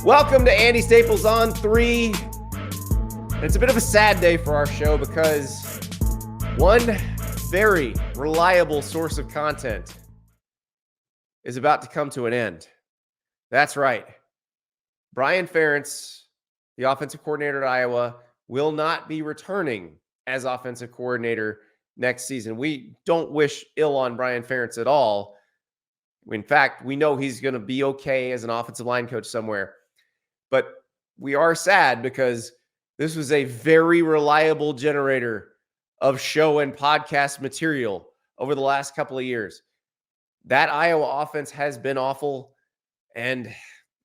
Welcome to Andy Staples On3. It's a bit of a sad day for our show because one very reliable source of content is about to come to an end. That's right. Brian Ferentz, the offensive coordinator at Iowa, will not be returning as offensive coordinator next season. We don't wish ill on Brian Ferentz at all. In fact, we know he's going to be okay as an offensive line coach somewhere. But we are sad because this was a very reliable generator of show and podcast material over the last couple of years. That Iowa offense has been awful, and,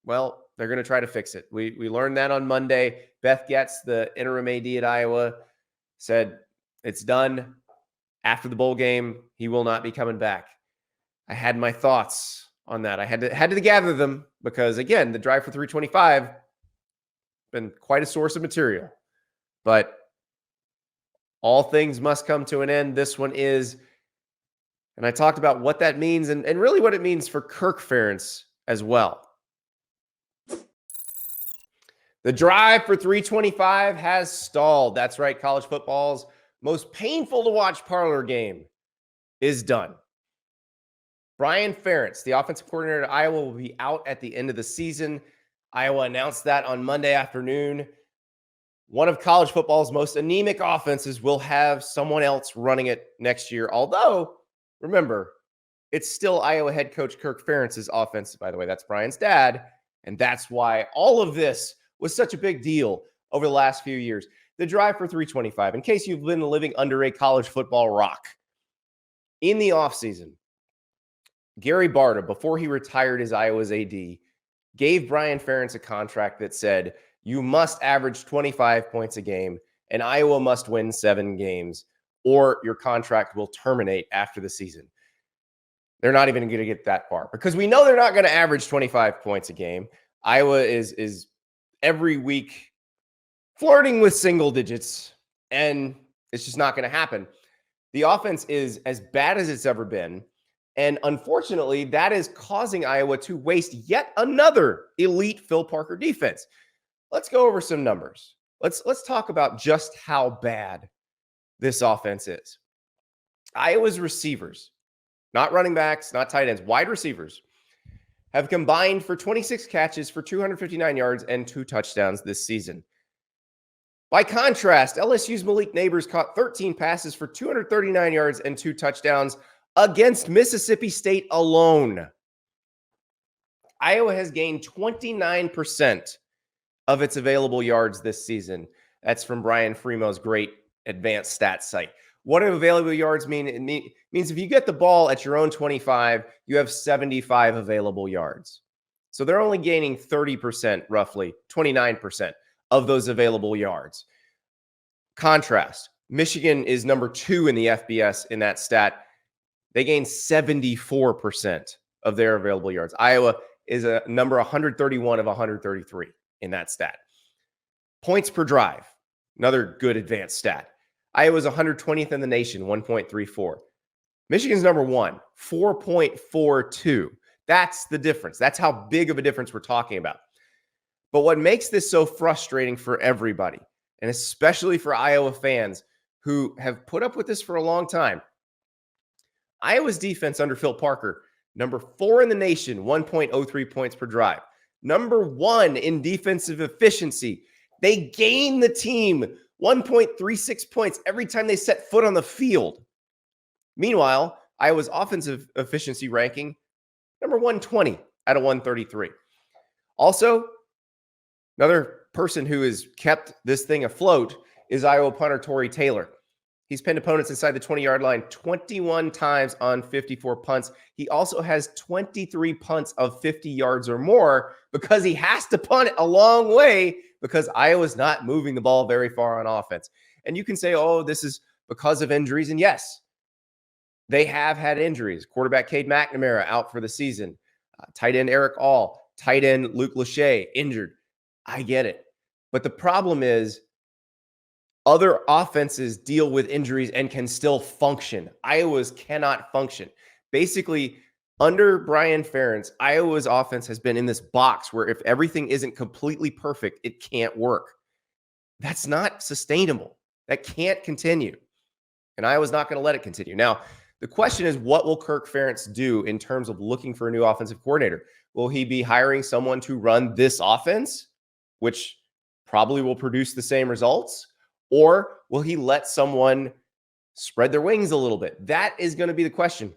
well, they're going to try to fix it. We learned that on Monday. Beth Getz, the interim AD at Iowa, said it's done. After the bowl game, he will not be coming back. I had my thoughts on that. I had to gather them because, again, the drive for 325 been quite a source of material. But all things must come to an end. This one is. And I talked about what that means and really what it means for Kirk Ferentz as well. The drive for 325 has stalled. That's right. College football's most painful to watch parlor game is done. Brian Ferentz, the offensive coordinator at Iowa, will be out at the end of the season. Iowa announced that on Monday afternoon. One of college football's most anemic offenses will have someone else running it next year. Although, remember, it's still Iowa head coach Kirk Ferentz's offense. By the way, that's Brian's dad. And that's why all of this was such a big deal over the last few years. The drive for 325, in case you've been living under a college football rock. In the offseason, Gary Barta, before he retired as Iowa's AD, gave Brian Ferentz a contract that said, you must average 25 points a game and Iowa must win 7 games or your contract will terminate after the season. They're not even going to get that far because we know they're not going to average 25 points a game. Iowa is every week flirting with single digits, and it's just not going to happen. The offense is as bad as it's ever been. And unfortunately, that is causing Iowa to waste yet another elite Phil Parker defense. Let's go over some numbers. Let's talk about just how bad this offense is. Iowa's receivers, not running backs, not tight ends, wide receivers, have combined for 26 catches for 259 yards and 2 touchdowns this season. By contrast, LSU's Malik Neighbors caught 13 passes for 239 yards and 2 touchdowns against Mississippi State alone. Iowa has gained 29% of its available yards this season. That's from Brian Fremo's great advanced stats site. What do available yards mean? It means if you get the ball at your own 25, you have 75 available yards. So they're only gaining 30%, roughly 29% of those available yards. Contrast, Michigan is number 2 in the FBS in that stat. They gain 74% of their available yards. Iowa is a number 131 of 133 in that stat. Points per drive, another good advanced stat. Iowa's 120th in the nation, 1.34. Michigan's number 1, 4.42. That's the difference. That's how big of a difference we're talking about. But what makes this so frustrating for everybody, and especially for Iowa fans who have put up with this for a long time, Iowa's defense under Phil Parker, number 4 in the nation, 1.03 points per drive. Number 1 in defensive efficiency. They gain the team 1.36 points every time they set foot on the field. Meanwhile, Iowa's offensive efficiency ranking, number 120 out of 133. Also, another person who has kept this thing afloat is Iowa punter Torrey Taylor. He's pinned opponents inside the 20-yard line 21 times on 54 punts. He also has 23 punts of 50 yards or more because he has to punt it a long way because Iowa's not moving the ball very far on offense. And you can say, oh, this is because of injuries. And yes, they have had injuries. Quarterback Cade McNamara out for the season. Tight end Eric All. Tight end Luke Lachey injured. I get it. But the problem is other offenses deal with injuries and can still function. Iowa's cannot function. Basically, Under Brian Ferentz, Iowa's offense has been in this box where if everything isn't completely perfect, it can't work. That's not sustainable. That can't continue. And Iowa's not going to let it continue. Now, the question is, what will Kirk Ferentz do in terms of looking for a new offensive coordinator? Will he be hiring someone to run this offense, which probably will produce the same results? Or will he let someone spread their wings a little bit? That is going to be the question.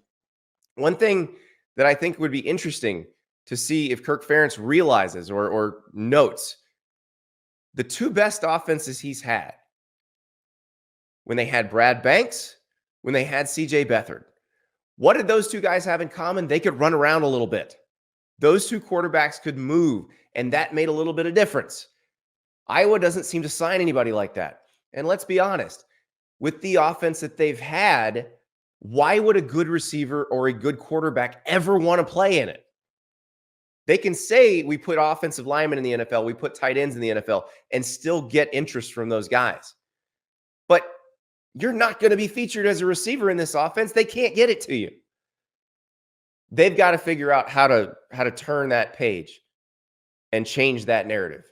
One thing that I think would be interesting to see if Kirk Ferentz realizes or notes, the two best offenses he's had, when they had Brad Banks, when they had CJ Beathard, what did those two guys have in common? They could run around a little bit. Those two quarterbacks could move, and that made a little bit of difference. Iowa doesn't seem to sign anybody like that. And let's be honest, with the offense that they've had, why would a good receiver or a good quarterback ever want to play in it? They can say we put offensive linemen in the NFL, we put tight ends in the NFL, and still get interest from those guys. But you're not going to be featured as a receiver in this offense. They can't get it to you. They've got to figure out how to turn that page and change that narrative.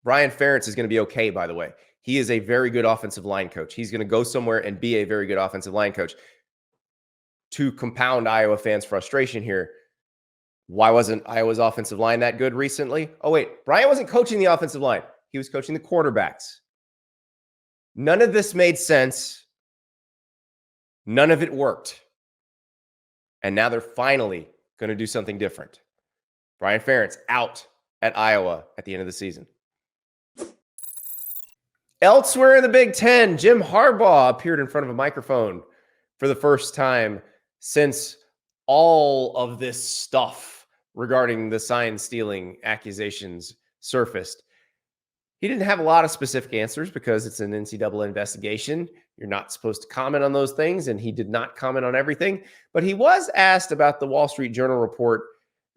Brian Ferentz is going to be okay, by the way. He is a very good offensive line coach. He's going to go somewhere and be a very good offensive line coach. To compound Iowa fans' frustration here, why wasn't Iowa's offensive line that good recently? Oh, wait, Brian wasn't coaching the offensive line. He was coaching the quarterbacks. None of this made sense. None of it worked. And now they're finally going to do something different. Brian Ferentz out at Iowa at the end of the season. Elsewhere in the Big Ten, Jim Harbaugh appeared in front of a microphone for the first time since all of this stuff regarding the sign stealing accusations surfaced. He didn't have a lot of specific answers because it's an NCAA investigation. You're not supposed to comment on those things, and he did not comment on everything. But he was asked about the Wall Street Journal report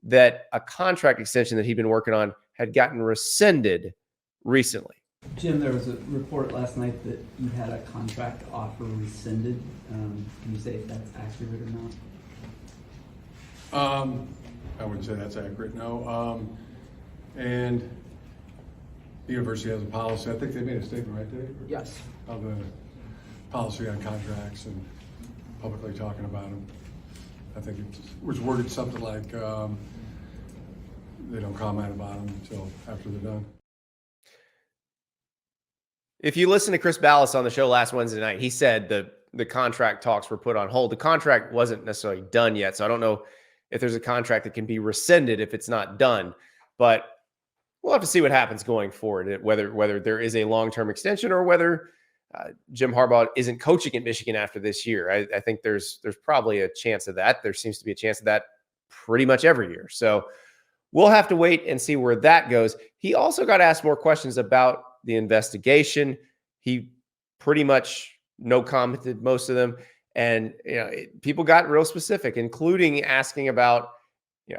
that a contract extension that he'd been working on had gotten rescinded recently. Jim, there was a report last night that you had a contract offer rescinded. Can you say if that's accurate or not? I wouldn't say that's accurate, no. And the university has a policy. I think they made a statement, right, Dave? Yes. Of a policy on contracts and publicly talking about them. I think it was worded something like they don't comment about them until after they're done. If you listen to Chris Ballas on the show last Wednesday night, he said the contract talks were put on hold. The contract wasn't necessarily done yet, so I don't know if there's a contract that can be rescinded if it's not done. But we'll have to see what happens going forward, whether there is a long-term extension or whether Jim Harbaugh isn't coaching at Michigan after this year. I think there's probably a chance of that. There seems to be a chance of that pretty much every year. So we'll have to wait and see where that goes. He also got asked more questions about the investigation. He pretty much no commented most of them. And people got real specific, including asking about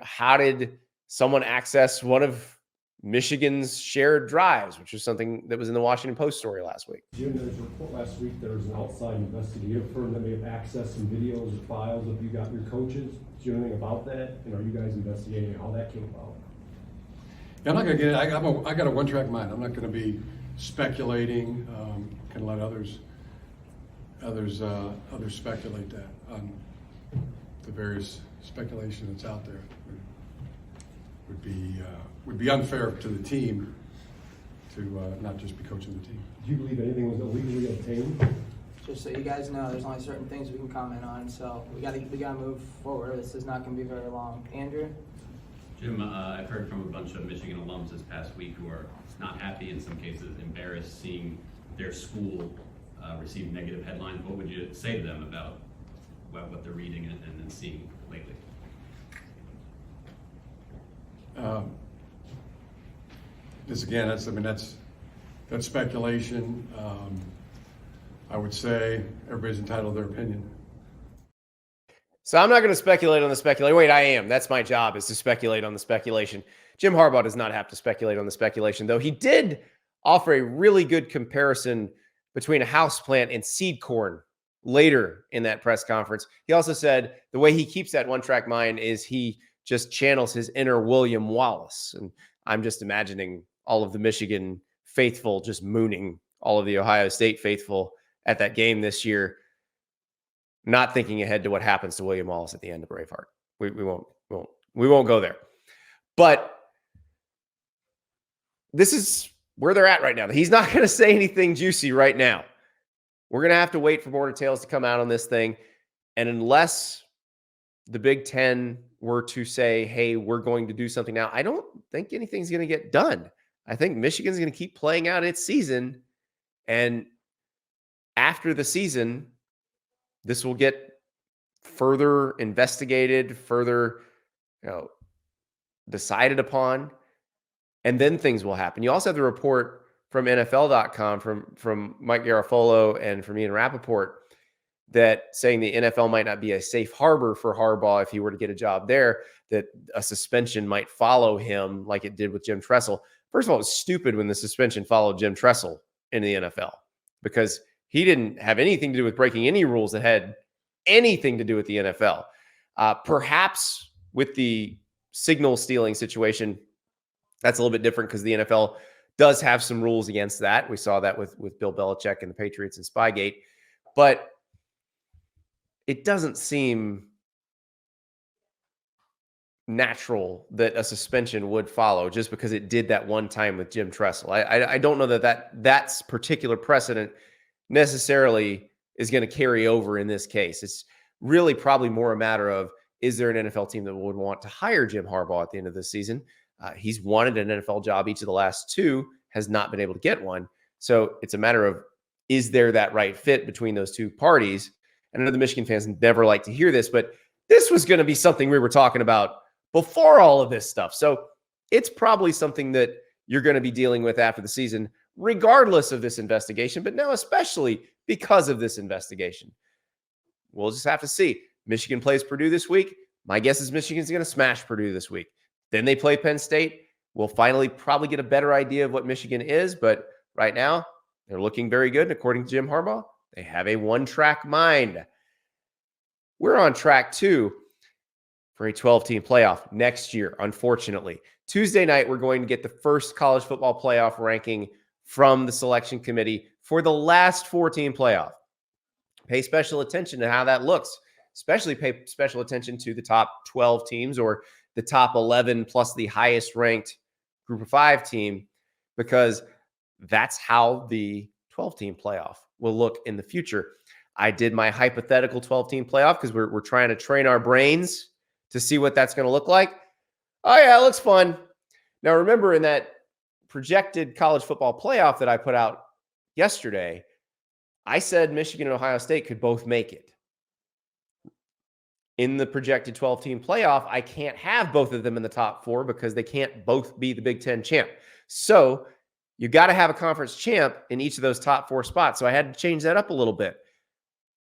how did someone access one of Michigan's shared drives, which was something that was in the Washington Post story last week. Jim, there was a report last week there was an outside investigative firm that may have accessed some videos or files of you got your coaches. Do you know anything about that? And are you guys investigating how that came about? Yeah, I'm not going to get it. I got a one-track mind. I'm not going to be speculating. Can let others speculate that on the various speculation that's out there. Would be unfair to the team to not just be coaching the team. Do you believe anything was illegally obtained? Just so you guys know, there's only certain things we can comment on, so we gotta move forward. This is not gonna be very long. Andrew? Jim, I've heard from a bunch of Michigan alums this past week who are not happy, in some cases embarrassed, seeing their school receive negative headlines. What would you say to them about what they're reading and then seeing lately? That's speculation. I would say everybody's entitled to their opinion. So I'm not going to speculate on the speculation. Wait, I am. That's my job, is to speculate on the speculation. Jim Harbaugh does not have to speculate on the speculation, though. He did offer a really good comparison between a houseplant and seed corn later in that press conference. He also said the way he keeps that one-track mind is he just channels his inner William Wallace. And I'm just imagining all of the Michigan faithful just mooning all of the Ohio State faithful at that game this year, not thinking ahead to what happens to William Wallace at the end of Braveheart. We won't go there. But this is where they're at right now. He's not going to say anything juicy right now. We're going to have to wait for more details to come out on this thing. And unless the Big Ten were to say, hey, we're going to do something now, I don't think anything's going to get done. I think Michigan's going to keep playing out its season. And after the season, this will get further investigated, further decided upon, and then things will happen. You also have the report from NFL.com from Mike Garafolo and from Ian Rappaport that saying the NFL might not be a safe harbor for Harbaugh if he were to get a job there, that a suspension might follow him like it did with Jim Tressel. First of all, it was stupid when the suspension followed Jim Tressel in the NFL because he didn't have anything to do with breaking any rules that had anything to do with the NFL. Perhaps with the signal stealing situation, that's a little bit different because the NFL does have some rules against that. We saw that with Bill Belichick and the Patriots and Spygate. But it doesn't seem natural that a suspension would follow just because it did that one time with Jim Tressel. I don't know that's particular precedent necessarily is going to carry over in this case. It's really probably more a matter of, is there an NFL team that would want to hire Jim Harbaugh at the end of the season? He's wanted an NFL job each of the last two, has not been able to get one. So it's a matter of, is there that right fit between those two parties? And I know the Michigan fans never like to hear this, but this was going to be something we were talking about before all of this stuff. So it's probably something that you're going to be dealing with after the season, regardless of this investigation, but now especially because of this investigation. We'll just have to see. Michigan plays Purdue this week. My guess is Michigan's going to smash Purdue this week. Then they play Penn State. We'll finally probably get a better idea of what Michigan is, but right now they're looking very good. And according to Jim Harbaugh, they have a one-track mind. We're on track too for a 12-team playoff next year, unfortunately. Tuesday night, we're going to get the first college football playoff ranking from the selection committee for the last 4-team playoff. Pay special attention to how that looks, especially pay special attention to the top 12 teams or the top 11 plus the highest ranked group of 5 team, because that's how the 12-team playoff will look in the future. I did my hypothetical 12-team playoff because we're trying to train our brains to see what that's going to look like. Oh, yeah, it looks fun. Now, remember in that projected college football playoff that I put out yesterday, I said Michigan and Ohio State could both make it. In the projected 12-team playoff, I can't have both of them in the top 4 because they can't both be the Big Ten champ. So you got to have a conference champ in each of those top 4 spots. So I had to change that up a little bit.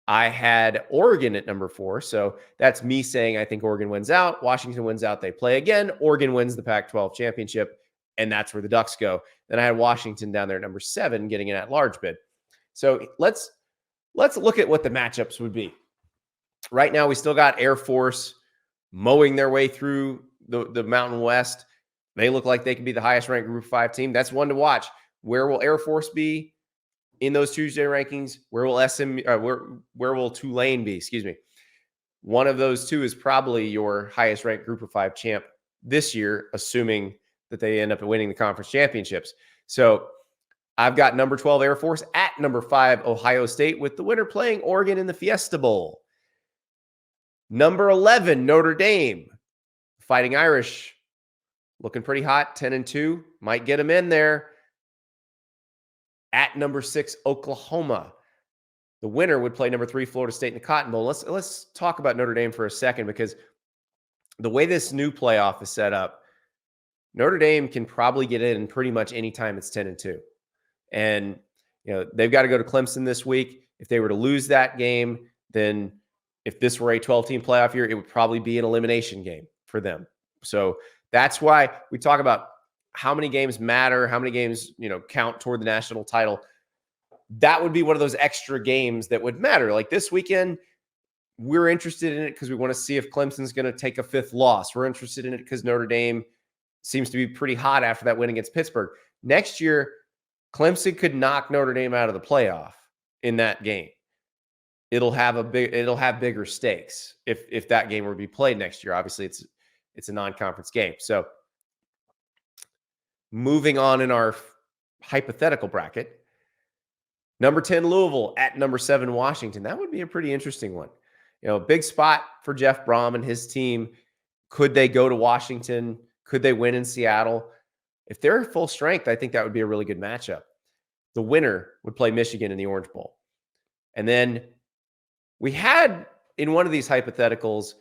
I had Oregon at number 4. So that's me saying I think Oregon wins out. Washington wins out. They play again. Oregon wins the Pac-12 championship, and that's where the Ducks go. Then I had Washington down there at number 7, getting an at-large bid. So let's look at what the matchups would be. Right now, we still got Air Force mowing their way through the Mountain West. They look like they could be the highest-ranked Group 5 team. That's one to watch. Where will Air Force be in those Tuesday rankings? Where will Tulane be? Excuse me. One of those two is probably your highest-ranked Group of 5 champ this year, assuming that they end up winning the conference championships. So I've got number 12 Air Force at number 5 Ohio State, with the winner playing Oregon in the Fiesta Bowl. Number 11 Notre Dame, Fighting Irish, looking pretty hot, 10-2, might get them in there. At number 6 Oklahoma, the winner would play number 3 Florida State in the Cotton Bowl. Let's talk about Notre Dame for a second, because the way this new playoff is set up, Notre Dame can probably get in pretty much any time it's 10-2. And they've got to go to Clemson this week. If they were to lose that game, then if this were a 12-team playoff year, it would probably be an elimination game for them. So that's why we talk about how many games matter, how many games count toward the national title. that would be one of those extra games that would matter. Like this weekend, we're interested in it because we want to see if Clemson's going to take a 5th loss. We're interested in it because Notre Dame seems to be pretty hot after that win against Pittsburgh. Next year, Clemson could knock Notre Dame out of the playoff in that game. It'll have bigger stakes if that game were to be played next year. Obviously, it's a non-conference game. So moving on in our hypothetical bracket, number 10 Louisville at number 7 Washington. That would be a pretty interesting one. Big spot for Jeff Brom and his team. Could they go to Washington? Could they win in Seattle? If they're at full strength, I think that would be a really good matchup. The winner would play Michigan in the Orange Bowl. And then we had in one of these hypotheticals,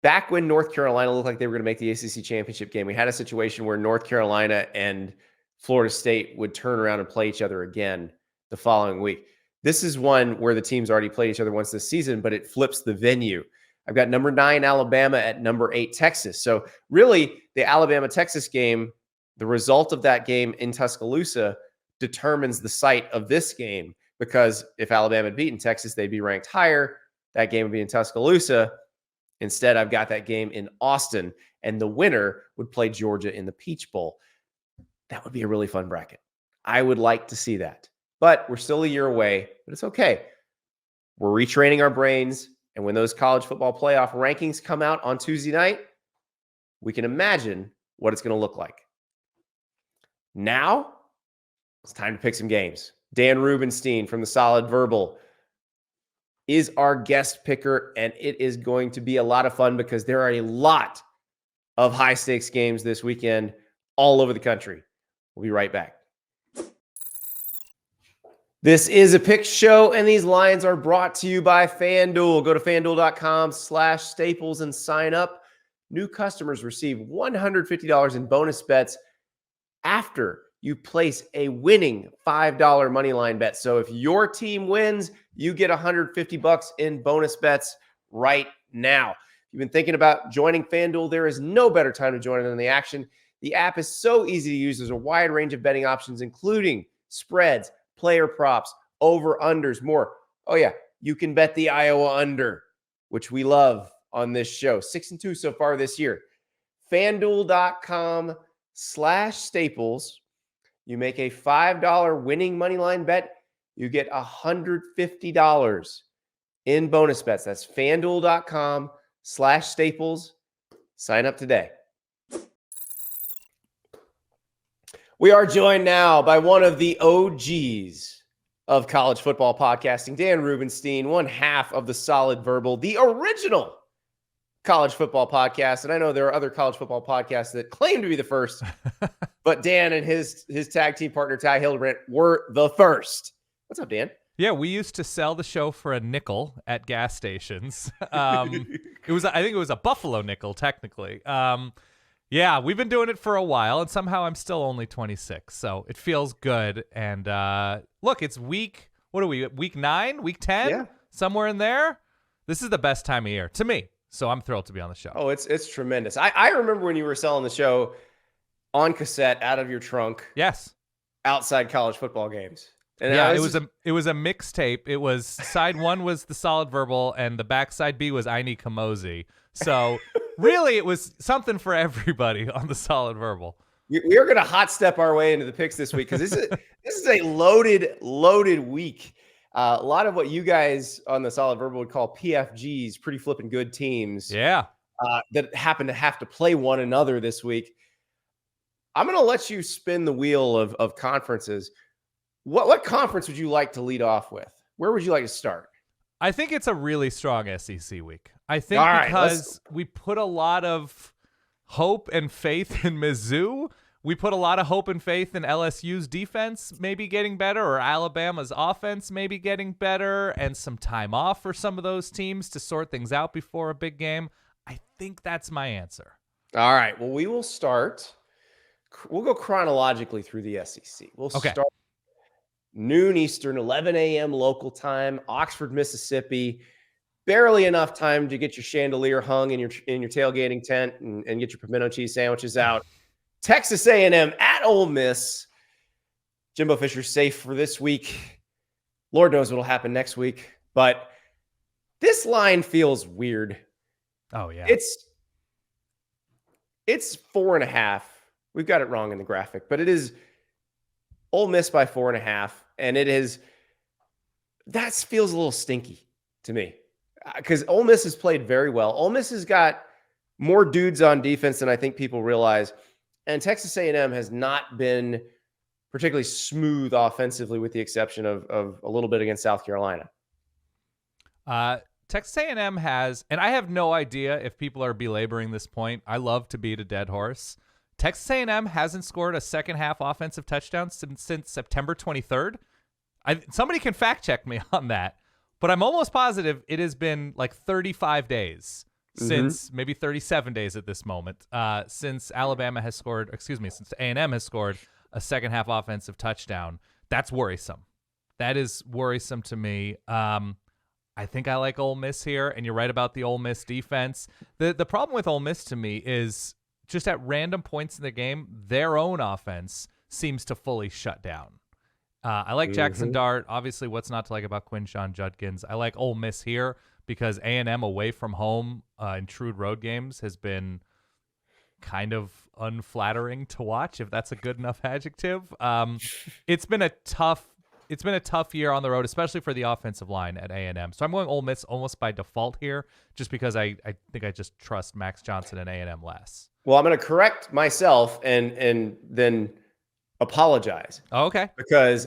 back when North Carolina looked like they were going to make the ACC championship game, we had a situation where North Carolina and Florida State would turn around and play each other again the following week. This is one where the teams already played each other once this season, but it flips the venue. I've got number 9 Alabama at number 8 Texas. So really, the Alabama-Texas game, the result of that game in Tuscaloosa determines the site of this game, because if Alabama had beaten Texas, they'd be ranked higher. That game would be in Tuscaloosa. Instead, I've got that game in Austin, and the winner would play Georgia in the Peach Bowl. That would be a really fun bracket. I would like to see that. But we're still a year away, but it's okay. We're retraining our brains, and when those college football playoff rankings come out on Tuesday night, we can imagine what it's going to look like. Now, it's time to pick some games. Dan Rubenstein from the Solid Verbal is our guest picker, and it is going to be a lot of fun because there are a lot of high-stakes games this weekend all over the country. We'll be right back. This is a pick show, and these lines are brought to you by FanDuel. Go to FanDuel.com/Staples and sign up. New customers receive $150 in bonus bets after you place a winning $5 moneyline bet. So if your team wins, you get $150 in bonus bets right now. If you've been thinking about joining FanDuel, there is no better time to join in than the action. The app is so easy to use. There's a wide range of betting options, including spreads, player props, over-unders, more. Oh, yeah, you can bet the Iowa under, which we love on this show. 6-2 so far this year. FanDuel.com/Staples. You make a $5 winning moneyline bet, you get $150 in bonus bets. That's FanDuel.com/Staples. Sign up today. We are joined now by one of the OGs of college football podcasting, Dan Rubenstein, one half of the Solid Verbal, the original college football podcast. And I know there are other college football podcasts that claim to be the first, but Dan and his tag team partner, Ty Hildebrand, were the first. What's up, Dan? Yeah, we used to sell the show for a nickel at gas stations. I think it was a Buffalo nickel, technically. Yeah, we've been doing it for a while, and somehow I'm still only 26, so it feels good. And look, it's week 9, week 10, Yeah. somewhere in there. This is the best time of year to me, so I'm thrilled to be on the show. Oh, it's tremendous. I remember when you were selling the show on cassette out of your trunk. Yes. Outside college football games. And Yeah, it was a mixtape. It was side 1 was the Solid Verbal, and the back side B was I Need Kamosi. So really, it was something for everybody on the Solid Verbal. We are going to hot step our way into the picks this week because this is a loaded week. A lot of what you guys on the Solid Verbal would call PFGs, pretty flipping good teams. Yeah. That happen to have to play one another this week. I'm going to let you spin the wheel of conferences. What conference would you like to lead off with? Where would you like to start? I think it's a really strong SEC week. I think All right, because we put a lot of hope and faith in Mizzou. We put a lot of hope and faith in LSU's defense maybe getting better, or Alabama's offense maybe getting better, and some time off for some of those teams to sort things out before a big game. I think that's my answer. All right. Well, we will start. We'll go chronologically through the SEC. We'll start noon Eastern, 11 a.m. local time, Oxford, Mississippi. Barely enough time to get your chandelier hung in your tailgating tent and get your pimento cheese sandwiches out. Texas A&M at Ole Miss. Jimbo Fisher's safe for this week. Lord knows what'll happen next week. But this line feels weird. Oh, yeah. It's 4.5. We've got it wrong in the graphic, but it is Ole Miss by 4.5. And that feels a little stinky to me because Ole Miss has played very well. Ole Miss has got more dudes on defense than I think people realize. And Texas A&M has not been particularly smooth offensively with the exception of a little bit against South Carolina. Texas A&M has, and I have no idea if people are belaboring this point. I love to beat a dead horse. Texas A&M hasn't scored a second half offensive touchdown since September 23rd. Somebody can fact check me on that, but I'm almost positive it has been like 35 days since, maybe 37 days at this moment, since A&M has scored a second half offensive touchdown. That's worrisome. That is worrisome to me. I think I like Ole Miss here, and you're right about the Ole Miss defense. The problem with Ole Miss to me is just at random points in the game, their own offense seems to fully shut down. I like Jackson Dart. Obviously, what's not to like about Quinshon Judkins? I like Ole Miss here because A&M away from home in true road games has been kind of unflattering to watch, if that's a good enough adjective. It's been a tough year on the road, especially for the offensive line at A&M. So I'm going Ole Miss almost by default here, just because I think I just trust Max Johnson and A&M less. Well, I'm going to correct myself and then apologize. Oh, okay. Because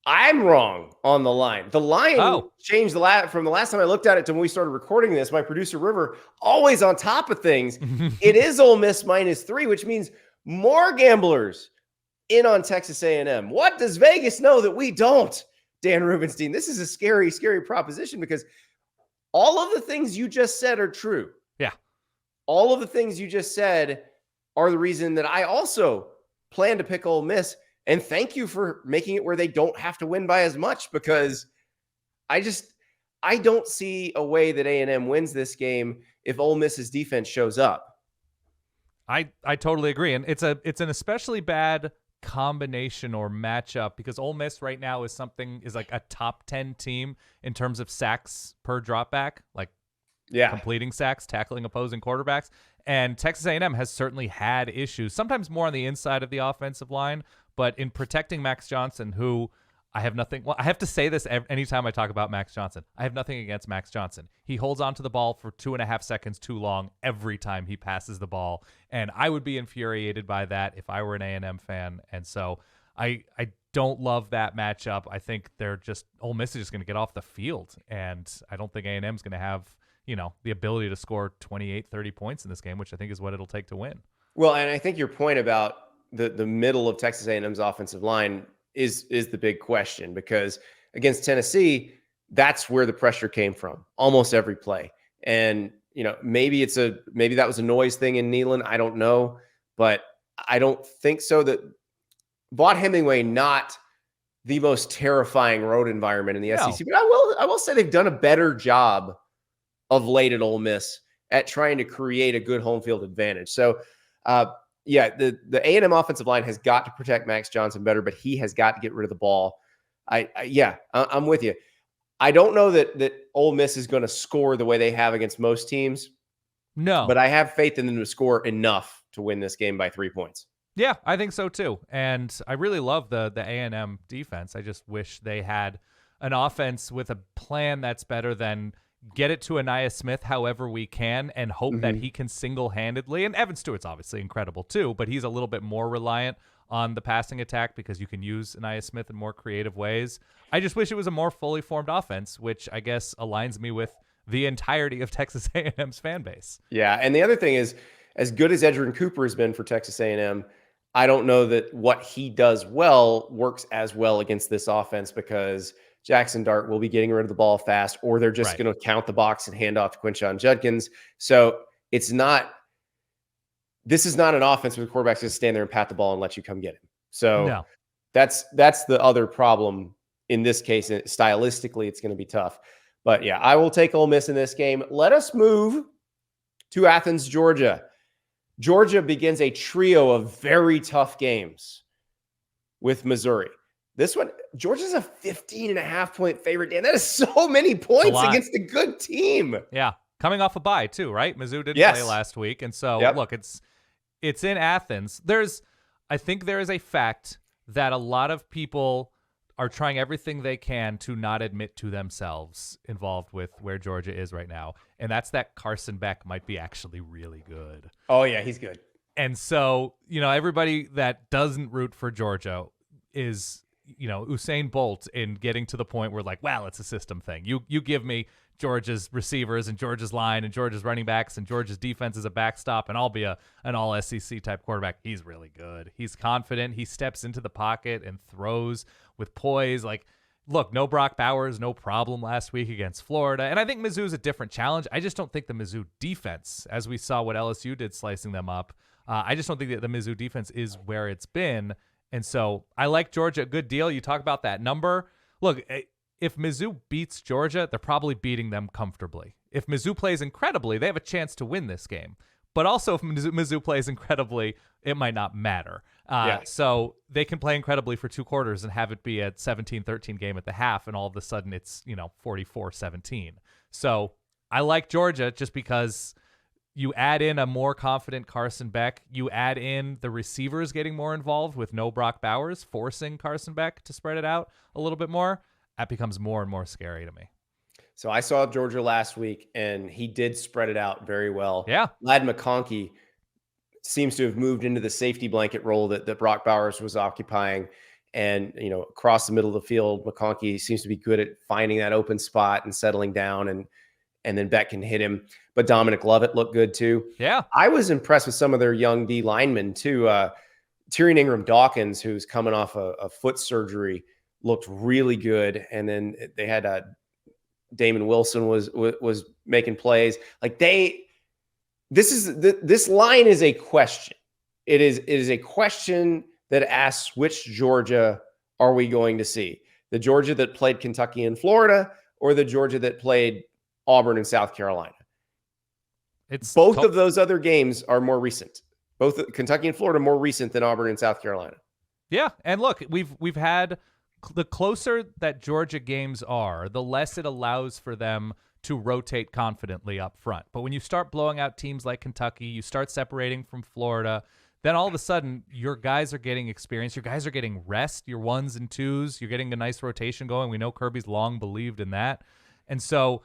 I'm wrong on the line. The line changed from the last time I looked at it to when we started recording this. My producer, River, always on top of things. It is Ole Miss -3, which means more gamblers in on Texas A&M. What does Vegas know that we don't, Dan Rubenstein? This is a scary, scary proposition because all of the things you just said are true. Yeah. All of the things you just said are the reason that I also plan to pick Ole Miss. And thank you for making it where they don't have to win by as much, because I don't see a way that A&M wins this game if Ole Miss's defense shows up. I totally agree. And it's an especially bad combination or matchup because Ole Miss right now is like a top 10 team in terms of sacks per dropback, like completing sacks, tackling opposing quarterbacks. And Texas A&M has certainly had issues, sometimes more on the inside of the offensive line, but in protecting Max Johnson, who I have nothing. Well, I have to say this anytime I talk about Max Johnson. I have nothing against Max Johnson. He holds onto the ball for 2.5 seconds too long every time he passes the ball, and I would be infuriated by that if I were an A&M fan. And so I don't love that matchup. I think Ole Miss is just going to get off the field, and I don't think A&M is going to have the ability to score 28, 30 points in this game, which I think is what it'll take to win. Well, and I think your point about the middle of Texas A&M's offensive line is the big question, because against Tennessee, that's where the pressure came from almost every play. And, maybe that was a noise thing in Neyland. I don't know, but I don't think so. That Vaught Hemingway, not the most terrifying road environment in the SEC, but I will say they've done a better job of late at Ole Miss at trying to create a good home field advantage. So, the A&M offensive line has got to protect Max Johnson better, but he has got to get rid of the ball. I'm with you. I don't know that Ole Miss is going to score the way they have against most teams. No. But I have faith in them to score enough to win this game by 3 points. Yeah, I think so too. And I really love the A&M defense. I just wish they had an offense with a plan that's better than get it to Aniyah Smith however we can and hope that he can single-handedly, and Evan Stewart's obviously incredible too, but he's a little bit more reliant on the passing attack because you can use Aniyah Smith in more creative ways. I just wish it was a more fully formed offense, which I guess aligns me with the entirety of Texas A&M's fan base. Yeah, and the other thing is, as good as Edgerrin Cooper has been for Texas A&M, I don't know that what he does well works as well against this offense, because Jackson Dart will be getting rid of the ball fast, or they're just going to count the box and hand off to Quinshon Judkins. So this is not an offense where the quarterback's going to stand there and pat the ball and let you come get him. So that's the other problem in this case. Stylistically, it's going to be tough. But yeah, I will take Ole Miss in this game. Let us move to Athens, Georgia. Georgia begins a trio of very tough games with Missouri. This one, Georgia's a 15.5-point favorite. Dan, that is so many points against a good team. Yeah. Coming off a bye too, right? Mizzou didn't play last week. And so look, it's in Athens. I think there is a fact that a lot of people are trying everything they can to not admit to themselves involved with where Georgia is right now. And that's that Carson Beck might be actually really good. Oh yeah, he's good. And so, everybody that doesn't root for Georgia is, Usain Bolt in getting to the point where well, it's a system thing. You give me Georgia's receivers and Georgia's line and Georgia's running backs and Georgia's defense as a backstop, and I'll be an all SEC type quarterback. He's really good. He's confident. He steps into the pocket and throws with poise. Look, no Brock Bowers, no problem last week against Florida. And I think Mizzou's a different challenge. I just don't think the Mizzou defense, as we saw what LSU did slicing them up, I just don't think that the Mizzou defense is where it's been. And so I like Georgia a good deal. You talk about that number. Look, if Mizzou beats Georgia, they're probably beating them comfortably. If Mizzou plays incredibly, they have a chance to win this game. But also if Mizzou plays incredibly, it might not matter. So they can play incredibly for 2 quarters and have it be a 17-13 game at the half, and all of a sudden it's, 44-17. So I like Georgia just because you add in a more confident Carson Beck. You add in the receivers getting more involved with no Brock Bowers, forcing Carson Beck to spread it out a little bit more. That becomes more and more scary to me. So I saw Georgia last week, and he did spread it out very well. Yeah. Ladd McConkey seems to have moved into the safety blanket role that Brock Bowers was occupying. And, across the middle of the field, McConkey seems to be good at finding that open spot and settling down, and then Beck can hit him. But Dominic Lovett looked good too. Yeah. I was impressed with some of their young D linemen too. Tyrion Ingram-Dawkins, who's coming off a foot surgery, looked really good. And then they had Damon Wilson was making plays. This line is a question. It is a question that asks, which Georgia are we going to see? The Georgia that played Kentucky and Florida, or the Georgia that played Auburn and South Carolina? Both of those other games are more recent. Both Kentucky and Florida more recent than Auburn and South Carolina. Yeah, and look, we've had the closer that Georgia games are, the less it allows for them to rotate confidently up front. But when you start blowing out teams like Kentucky, you start separating from Florida, then all of a sudden your guys are getting experience. Your guys are getting rest, your 1s and 2s. You're getting a nice rotation going. We know Kirby's long believed in that. And so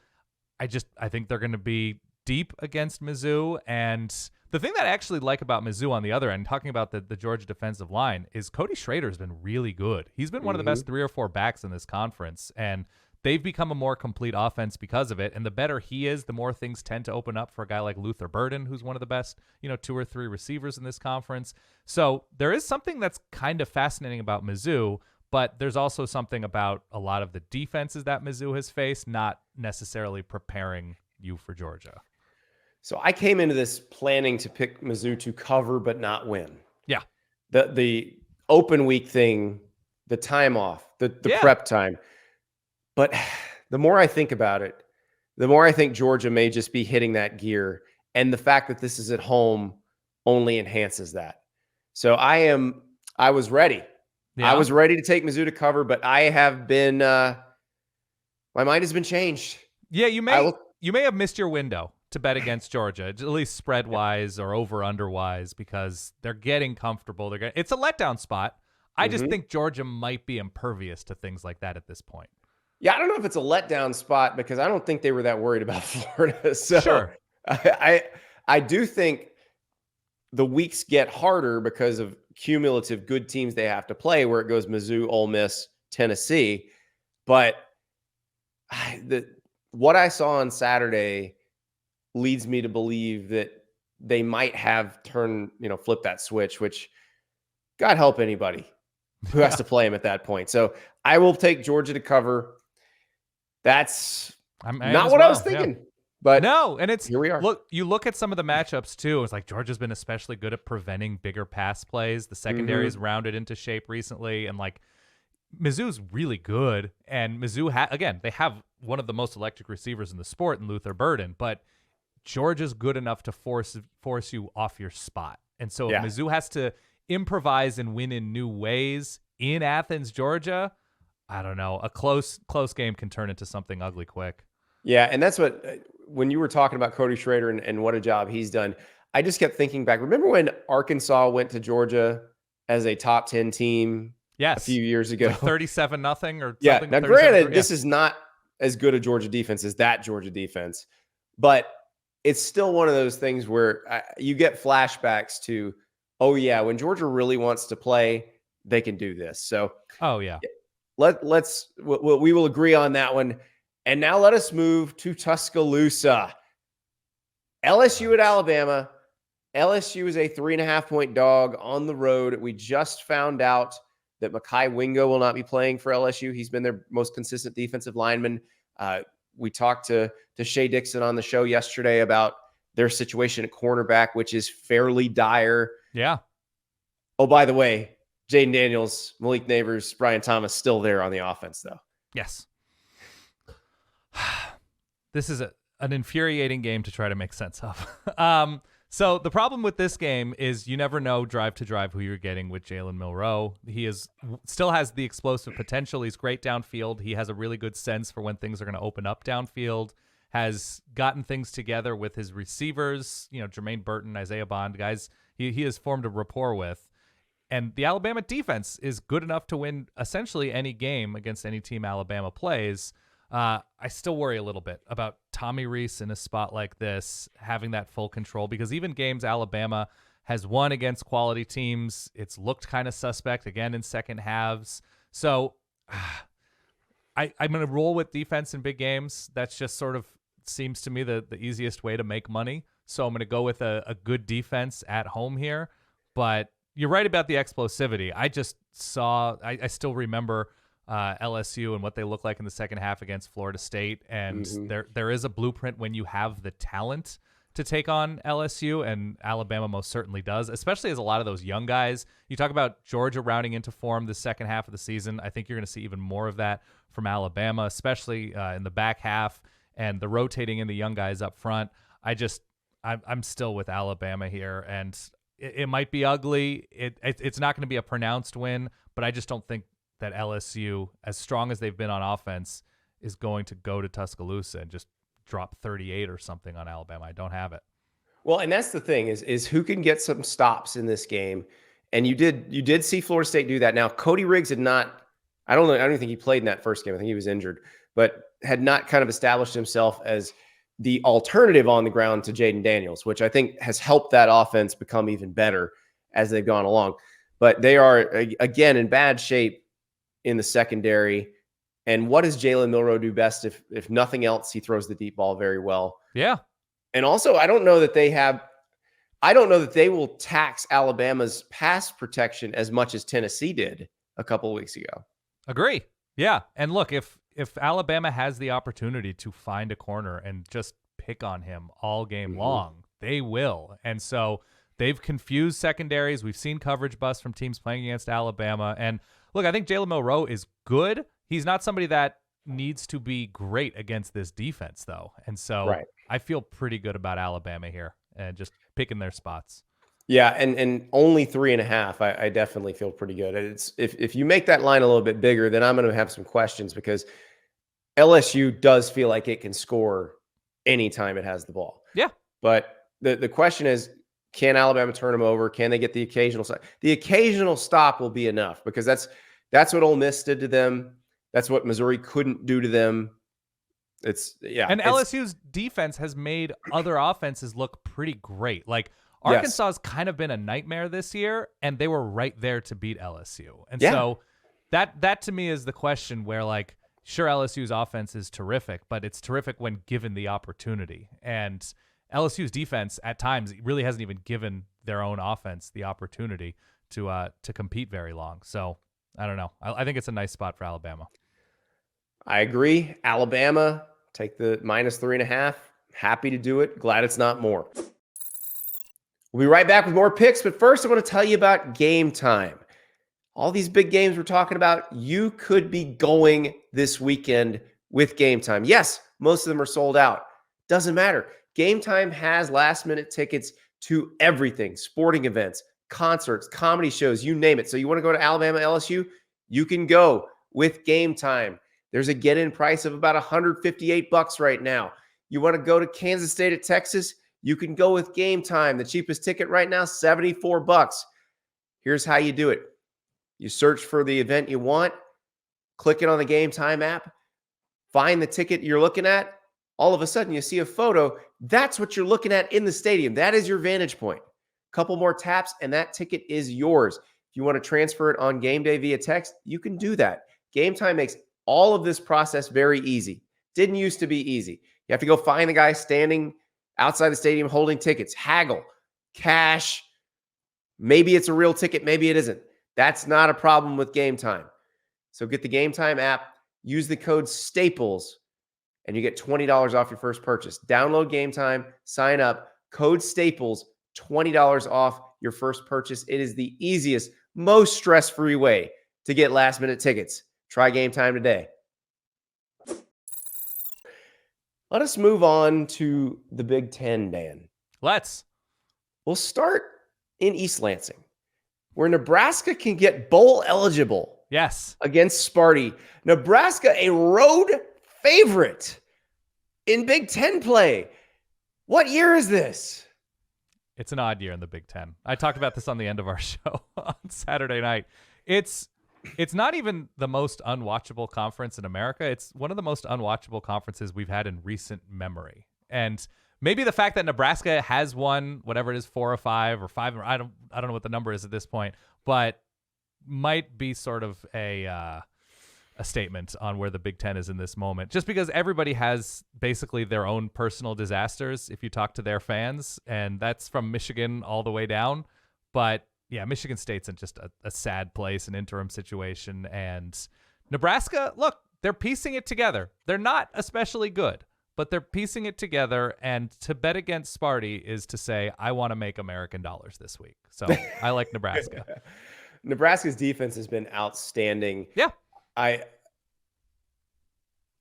I think they're going to be deep against Mizzou. And the thing that I actually like about Mizzou on the other end, talking about the Georgia defensive line, is Cody Schrader's been really good. He's been one of the best 3 or 4 backs in this conference, and they've become a more complete offense because of it. And the better he is, the more things tend to open up for a guy like Luther Burden, who's one of the best, 2 or 3 receivers in this conference. So there is something that's kind of fascinating about Mizzou, but there's also something about a lot of the defenses that Mizzou has faced not necessarily preparing you for Georgia. So I came into this planning to pick Mizzou to cover but not win. Yeah. The open week thing, the time off, the prep time. But the more I think about it, the more I think Georgia may just be hitting that gear. And the fact that this is at home only enhances that. So I was ready. Yeah. I was ready to take Mizzou to cover, but I have been, my mind has been changed. Yeah, you may have missed your window to bet against Georgia, at least spread-wise or over-under-wise, because they're getting comfortable. It's a letdown spot. I just think Georgia might be impervious to things like that at this point. Yeah, I don't know if it's a letdown spot because I don't think they were that worried about Florida. So sure. I do think the weeks get harder because of cumulative good teams they have to play, where it goes Mizzou, Ole Miss, Tennessee. But what I saw on Saturday leads me to believe that they might have flipped that switch, which God help anybody who has to play him at that point. So I will take Georgia to cover. That's not what I was thinking. Yeah. But no, and here we are. You look at some of the matchups too. It's like Georgia's been especially good at preventing bigger pass plays. The secondary's rounded into shape recently, and Mizzou's really good. And Mizzou they have one of the most electric receivers in the sport in Luther Burden, but Georgia's good enough to force you off your spot. And so if Mizzou has to improvise and win in new ways, in Athens, Georgia, I don't know. A close game can turn into something ugly quick. Yeah, and that's what when you were talking about Cody Schrader and what a job he's done, I just kept thinking back. Remember when Arkansas went to Georgia as a top 10 team Yes. a few years ago? Like 37-0 or Yeah. something. Now, 37-3, granted, this is not as good a Georgia defense as that Georgia defense, but it's still one of those things where you get flashbacks to, oh yeah, when Georgia really wants to play, they can do this. So, oh yeah, we will agree on that one. And now let us move to Tuscaloosa. LSU at Alabama. LSU is a 3.5-point dog on the road. We just found out that Mekhi Wingo will not be playing for LSU. He's been their most consistent defensive lineman. We talked to Shea Dixon on the show yesterday about their situation at cornerback, which is fairly dire. Yeah. Oh, by the way, Jaden Daniels, Malik Neighbors, Brian Thomas still there on the offense, though. Yes. This is an infuriating game to try to make sense of. So the problem with this game is you never know drive to drive who you're getting with Jalen Milroe. He still has the explosive potential. He's great downfield. He has a really good sense for when things are going to open up downfield. Has gotten things together with his receivers, Jermaine Burton, Isaiah Bond, guys he has formed a rapport with. And the Alabama defense is good enough to win essentially any game against any team Alabama plays. I still worry a little bit about Tommy Rees in a spot like this, having that full control, because even games Alabama has won against quality teams, it's looked kind of suspect again in second halves. So I'm going to roll with defense in big games. That's just sort of seems to me the easiest way to make money. So I'm going to go with a good defense at home here. But you're right about the explosivity. I still remember LSU and what they look like in the second half against Florida State. And there is a blueprint when you have the talent to take on LSU, and Alabama most certainly does, especially as a lot of those young guys. You talk about Georgia rounding into form the second half of the season. I think you're going to see even more of that from Alabama, especially in the back half and the rotating in the young guys up front. I'm still with Alabama here, and it might be ugly. It's not going to be a pronounced win, but I just don't think that LSU, as strong as they've been on offense, is going to go to Tuscaloosa and just drop 38 or something on Alabama. I don't have it. Well, and that's the thing is who can get some stops in this game. And you did see Florida State do that. Now, Cody Riggs had not, I don't think he played in that first game. I think he was injured, but had not kind of established himself as the alternative on the ground to Jaden Daniels, which I think has helped that offense become even better as they've gone along. But they are, again, in bad shape in the secondary. And what does Jalen Milroe do best? If nothing else, he throws the deep ball very well. Yeah. And also, I don't know that they will tax Alabama's pass protection as much as Tennessee did a couple of weeks ago. Agree. Yeah. And look, if Alabama has the opportunity to find a corner and just pick on him all game long, they will. And so they've confused secondaries. We've seen coverage busts from teams playing against Alabama. And look, I think Jalen Milroe is good. He's not somebody that needs to be great against this defense, though. And so I feel pretty good about Alabama here and just picking their spots. Yeah, and only 3.5. I definitely feel pretty good. It's if you make that line a little bit bigger, then I'm going to have some questions, because LSU does feel like it can score anytime it has the ball. Yeah. But the question is, can Alabama turn them over? Can they get the occasional stop? The occasional stop will be enough, because that's what Ole Miss did to them. That's what Missouri couldn't do to them. LSU's defense has made other offenses look pretty great. Like Arkansas has kind of been a nightmare this year, and they were right there to beat LSU. And so that to me is the question where, like, sure, LSU's offense is terrific, but it's terrific when given the opportunity. And LSU's defense at times really hasn't even given their own offense the opportunity to compete very long. So I don't know. I think it's a nice spot for Alabama. I agree. Alabama, take the -3.5. Happy to do it. Glad it's not more. We'll be right back with more picks, but first I want to tell you about Game Time. All these big games we're talking about, you could be going this weekend with Game Time. Yes, most of them are sold out. Doesn't matter. Game Time has last-minute tickets to everything: sporting events, concerts, comedy shows, you name it. So you want to go to Alabama, LSU? You can go with Game Time. There's a get-in price of about $158 right now. You want to go to Kansas State at Texas? You can go with Game Time. The cheapest ticket right now, $74. Here's how you do it. You search for the event you want, click it on the Game Time app, find the ticket you're looking at. All of a sudden, you see a photo. That's what you're looking at in the stadium. That is your vantage point. A couple more taps, and that ticket is yours. If you want to transfer it on game day via text, you can do that. Game Time makes all of this process very easy. Didn't used to be easy. You have to go find the guy standing outside the stadium holding tickets, haggle, cash. Maybe it's a real ticket, maybe it isn't. That's not a problem with Game Time. So get the Game Time app, use the code STAPLES, and you get $20 off your first purchase. Download Game Time, sign up, code STAPLES, $20 off your first purchase. It is the easiest, most stress-free way to get last-minute tickets. Try Game Time today. Let us move on to the Big Ten, Dan. Let's. We'll start in East Lansing, where Nebraska can get bowl eligible. Yes. Against Sparty. Nebraska, a road favorite in Big Ten play. What year is this? It's an odd year in the Big Ten. I talked about this on the end of our show on Saturday night. It's not even the most unwatchable conference in America. It's one of the most unwatchable conferences we've had in recent memory. And maybe the fact that Nebraska has won whatever it is, 4 or 5 or 5, I don't know what the number is at this point, but might be sort of a statement on where the Big Ten is in this moment, just because everybody has basically their own personal disasters if you talk to their fans, and that's from Michigan all the way down. But yeah, Michigan State's in just a sad place, an interim situation, and Nebraska, look, they're piecing it together. They're not especially good, but they're piecing it together, and to bet against Sparty is to say, I want to make American dollars this week. So I like Nebraska. Nebraska's defense has been outstanding. Yeah.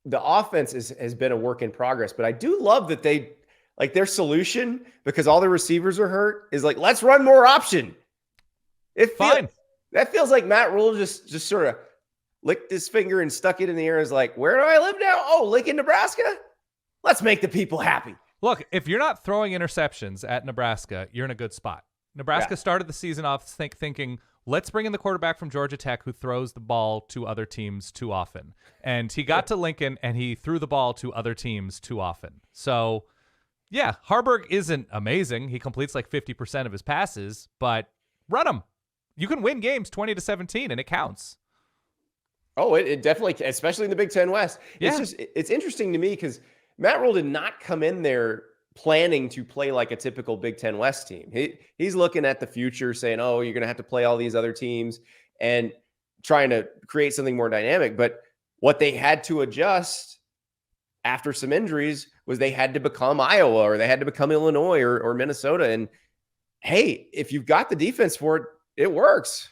The offense has been a work in progress, but I do love that they like their solution, because all the receivers are hurt, is like, let's run more option. That feels like Matt Rule just sort of licked his finger and stuck it in the air. Is like, where do I live now? Oh, Lincoln, Nebraska. Let's make the people happy. Look, if you're not throwing interceptions at Nebraska, you're in a good spot. Nebraska started the season off thinking, let's bring in the quarterback from Georgia Tech who throws the ball to other teams too often. And he got to Lincoln and he threw the ball to other teams too often. So, yeah, Harbaugh isn't amazing. He completes like 50% of his passes, but run him. You can win games 20-17 and it counts. Oh, it definitely, especially in the Big Ten West. Yeah. It's interesting to me because Matt Rule did not come in there planning to play like a typical Big Ten West team. He's looking at the future saying, oh, you're going to have to play all these other teams and trying to create something more dynamic. But what they had to adjust after some injuries was they had to become Iowa, or they had to become Illinois or Minnesota. And hey, if you've got the defense for it, it works.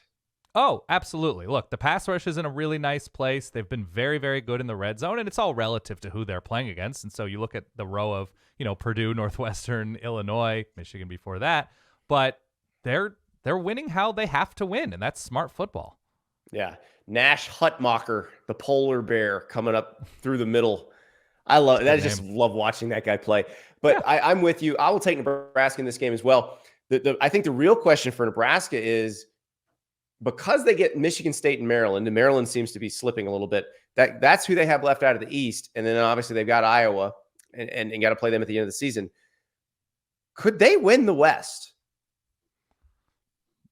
Oh, absolutely. Look, the pass rush is in a really nice place. They've been very, very good in the red zone, and it's all relative to who they're playing against. And so you look at the row of, Purdue, Northwestern, Illinois, Michigan before that, but they're winning how they have to win, and that's smart football. Yeah. Nash Hutmacher, the polar bear coming up through the middle. I love that. I just love watching that guy play. But yeah. I'm with you. I will take Nebraska in this game as well. I think the real question for Nebraska is, because they get Michigan State and Maryland seems to be slipping a little bit. That's who they have left out of the East. And then obviously they've got Iowa and got to play them at the end of the season. Could they win the West?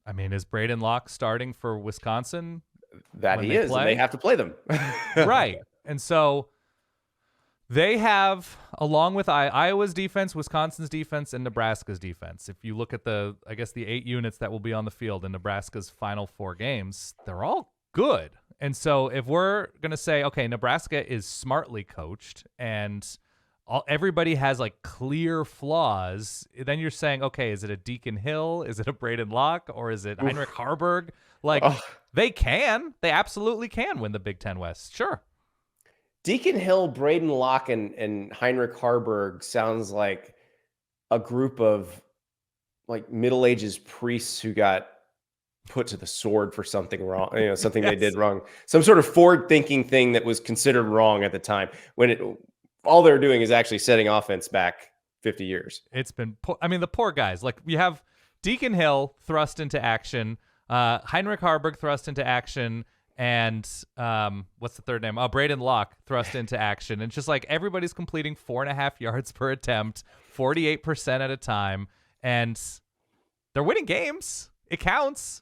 I mean, is Braden Locke starting for Wisconsin? That he is, and they have to play them. Right. And so they have, along with Iowa's defense, Wisconsin's defense, and Nebraska's defense. If you look at the 8 units that will be on the field in Nebraska's final 4 games, they're all good. And so if we're going to say, okay, Nebraska is smartly coached and everybody has like clear flaws, then you're saying, okay, is it a Deacon Hill? Is it a Braden Locke? Or is it Heinrich Harbaugh? They absolutely can win the Big Ten West. Sure. Deacon Hill, Braden Locke, and Heinrich Harbaugh sounds like a group of like Middle Ages priests who got put to the sword for something wrong, something they Yes. did wrong, some sort of forward-thinking thing that was considered wrong at the time when all they're doing is actually setting offense back 50 years. It's been, the poor guys. Like, we have Deacon Hill thrust into action, Heinrich Harburg thrust into action, and what's the third name? Braden Locke thrust into action. And just like everybody's completing 4.5 yards per attempt, 48% at a time, and they're winning games. It counts.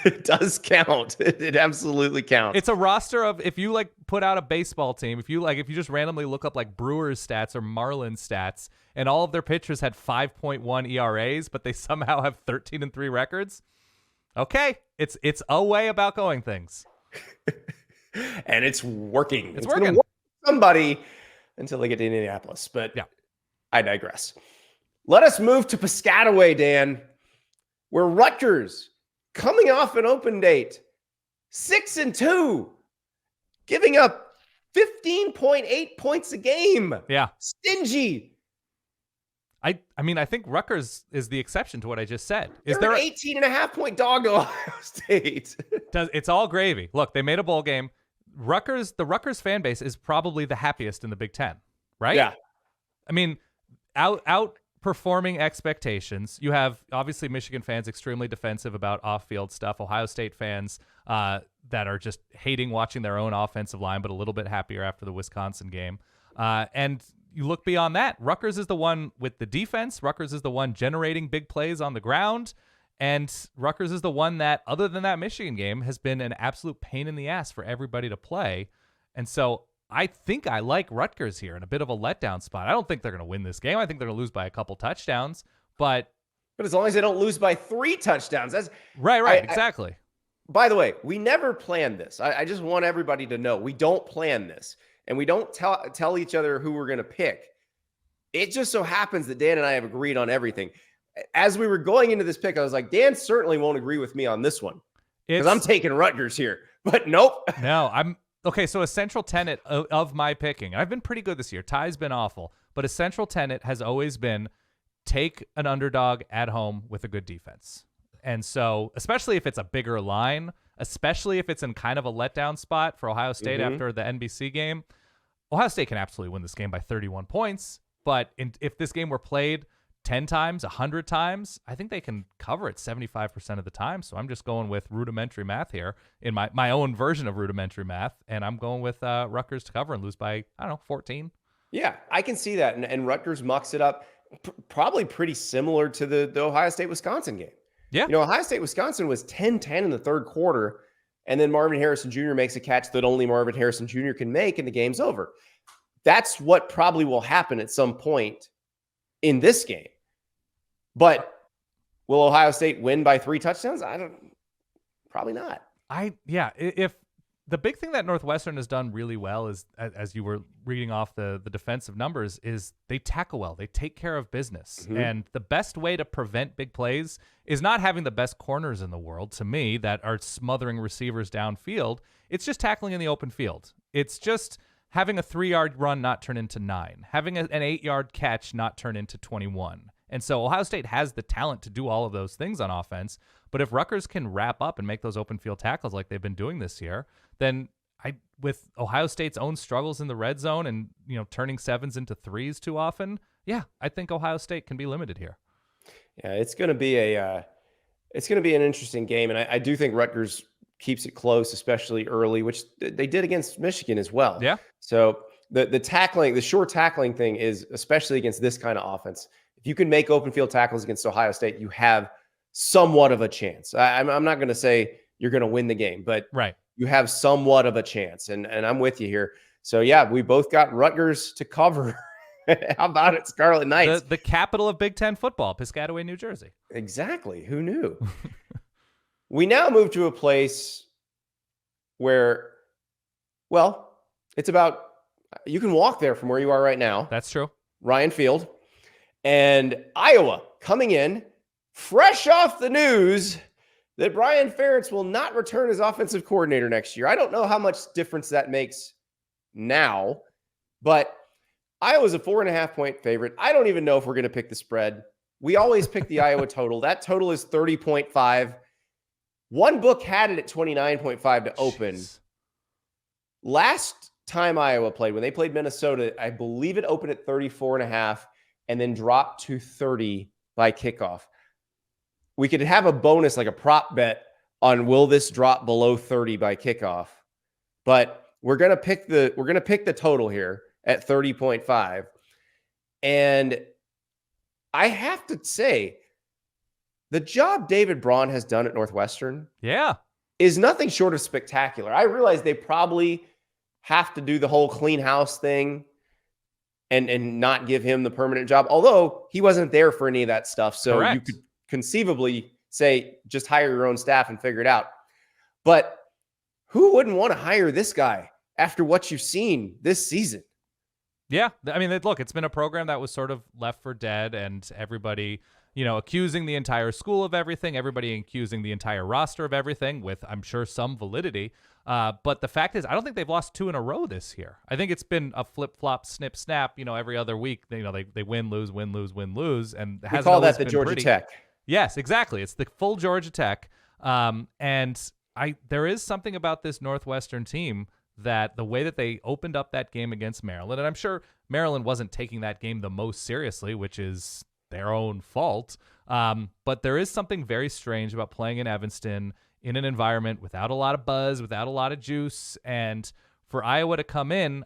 It does count. It absolutely counts. It's a roster of, if you like put out a baseball team, if you just randomly look up like Brewers stats or Marlins stats, and all of their pitchers had 5.1 ERAs, but they somehow have 13-3 records. Okay, it's a way about going things, and it's working. It's gonna working. work for somebody until they get to Indianapolis. But yeah, I digress. Let us move to Piscataway, Dan, where Rutgers, coming off an open date, 6-2, giving up 15.8 points a game. Yeah. Stingy. I think Rutgers is the exception to what I just said. They're an 18.5-point dog to Ohio State. It's all gravy. Look, they made a bowl game. The Rutgers fan base is probably the happiest in the Big Ten, right? Yeah. I mean, outperforming expectations. You have, obviously, Michigan fans extremely defensive about off-field stuff. Ohio State fans that are just hating watching their own offensive line, but a little bit happier after the Wisconsin game. And you look beyond that, Rutgers is the one with the defense. Rutgers is the one generating big plays on the ground. And Rutgers is the one that, other than that Michigan game, has been an absolute pain in the ass for everybody to play. And so I think I like Rutgers here in a bit of a letdown spot. I don't think they're going to win this game. I think they're going to lose by a couple touchdowns. But as long as they don't lose by 3 touchdowns. That's right, exactly. By the way, we never planned this. I just want everybody to know we don't plan this. And we don't tell each other who we're going to pick. It just so happens that Dan and I have agreed on everything. As we were going into this pick, I was like, Dan certainly won't agree with me on this one because I'm taking Rutgers here. But nope. No, okay, so a central tenet of my picking, I've been pretty good this year. Ty's been awful. But a central tenet has always been take an underdog at home with a good defense. And so, especially if it's a bigger line, especially if it's in kind of a letdown spot for Ohio State after the NBC game, Ohio State can absolutely win this game by 31 points. But if this game were played 10 times, 100 times, I think they can cover it 75% of the time. So I'm just going with rudimentary math here in my own version of rudimentary math. And I'm going with Rutgers to cover and lose by, 14. Yeah, I can see that. And Rutgers mucks it up probably pretty similar to the Ohio State-Wisconsin game. Yeah. Ohio State-Wisconsin was 10-10 in the third quarter, and then Marvin Harrison Jr. makes a catch that only Marvin Harrison Jr. can make, and the game's over. That's what probably will happen at some point in this game. But will Ohio State win by 3 touchdowns? Probably not. If the big thing that Northwestern has done really well is, as you were reading off the defensive numbers, is they tackle well. They take care of business. Mm-hmm. And the best way to prevent big plays is not having the best corners in the world, to me, that are smothering receivers downfield. It's just tackling in the open field. It's just having a 3-yard run not turn into 9, having an 8-yard catch not turn into 21. And so Ohio State has the talent to do all of those things on offense. But if Rutgers can wrap up and make those open field tackles like they've been doing this year, then with Ohio State's own struggles in the red zone and turning 7s into 3s too often, I think Ohio State can be limited here. Yeah, it's going to be an interesting game, and I do think Rutgers keeps it close, especially early, which they did against Michigan as well. Yeah. So the tackling, the short tackling thing is especially against this kind of offense. If you can make open field tackles against Ohio State, you have somewhat of a chance. I'm not going to say you're going to win the game, but right. You have somewhat of a chance, and I'm with you here. So, we both got Rutgers to cover. How about it, Scarlet Knights? The capital of Big Ten football, Piscataway, New Jersey. Exactly. Who knew? We now move to a place where, it's about, you can walk there from where you are right now. That's true. Ryan Field. And Iowa coming in, fresh off the news that Brian Ferentz will not return as offensive coordinator next year. I don't know how much difference that makes now, but Iowa's a 4.5-point favorite. I don't even know if we're going to pick the spread. We always pick the Iowa total. That total is 30.5. One book had it at 29.5 to open. Jeez. Last time Iowa played, when they played Minnesota, I believe it opened at 34.5 and then dropped to 30 by kickoff. We could have a bonus, like a prop bet on will this drop below 30 by kickoff. But we're gonna pick the total here at 30.5. And I have to say, the job David Braun has done at Northwestern is nothing short of spectacular. I realize they probably have to do the whole clean house thing and not give him the permanent job, although he wasn't there for any of that stuff. So Correct. You could conceivably say, just hire your own staff and figure it out. But who wouldn't want to hire this guy after what you've seen this season? Yeah. I mean, look, it's been a program that was sort of left for dead, and everybody, accusing the entire school of everything, everybody accusing the entire roster of everything with, I'm sure, some validity. But the fact is, I don't think they've lost 2 in a row this year. I think it's been a flip-flop, snip-snap, every other week. They win, lose, win, lose, win, lose. And We call that the Georgia Tech. Yes, exactly. It's the full Georgia Tech. And there is something about this Northwestern team that the way that they opened up that game against Maryland, and I'm sure Maryland wasn't taking that game the most seriously, which is their own fault. But there is something very strange about playing in Evanston in an environment without a lot of buzz, without a lot of juice. And for Iowa to come in,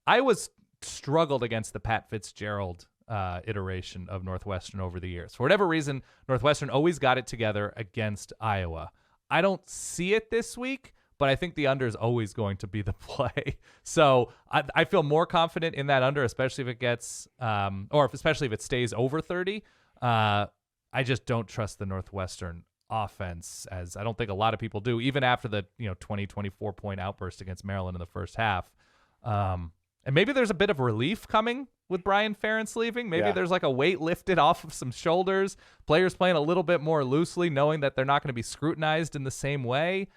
Iowa's struggled against the Pat Fitzgerald iteration of Northwestern over the years. For whatever reason, Northwestern always got it together against Iowa. I don't see it this week, but I think the under is always going to be the play. So I feel more confident in that under, especially if it gets, especially if it stays over 30. I just don't trust the Northwestern offense, as I don't think a lot of people do, even after the 24 point outburst against Maryland in the first half. And maybe there's a bit of relief coming with Brian Ferentz leaving. Maybe there's like a weight lifted off of some shoulders. Players playing a little bit more loosely, knowing that they're not going to be scrutinized in the same way.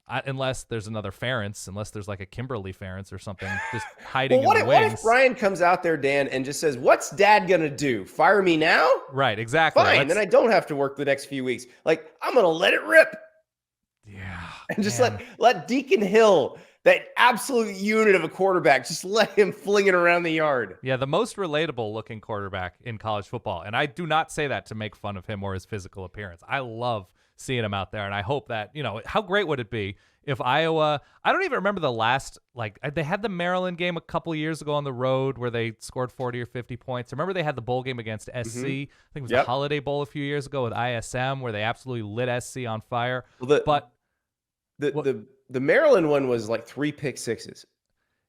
Unless there's another Ferentz, unless there's like a Kimberly Ferentz or something just hiding in the wings. What if Brian comes out there, Dan, and just says, "What's Dad gonna do? Fire me now?" Right, exactly. Fine, then I don't have to work the next few weeks. Like, I'm gonna let it rip. Yeah, and just let Deacon Hill, that absolute unit of a quarterback, just let him fling it around the yard. Yeah, the most relatable looking quarterback in college football, and I do not say that to make fun of him or his physical appearance. I love seeing him out there, and I hope that, how great would it be if Iowa, I don't even remember the last, they had the Maryland game a couple years ago on the road where they scored 40 or 50 points. Remember they had the bowl game against SC, I think it was the Holiday Bowl a few years ago with ISM, where they absolutely lit SC on fire. Well, the Maryland one was like 3 pick sixes.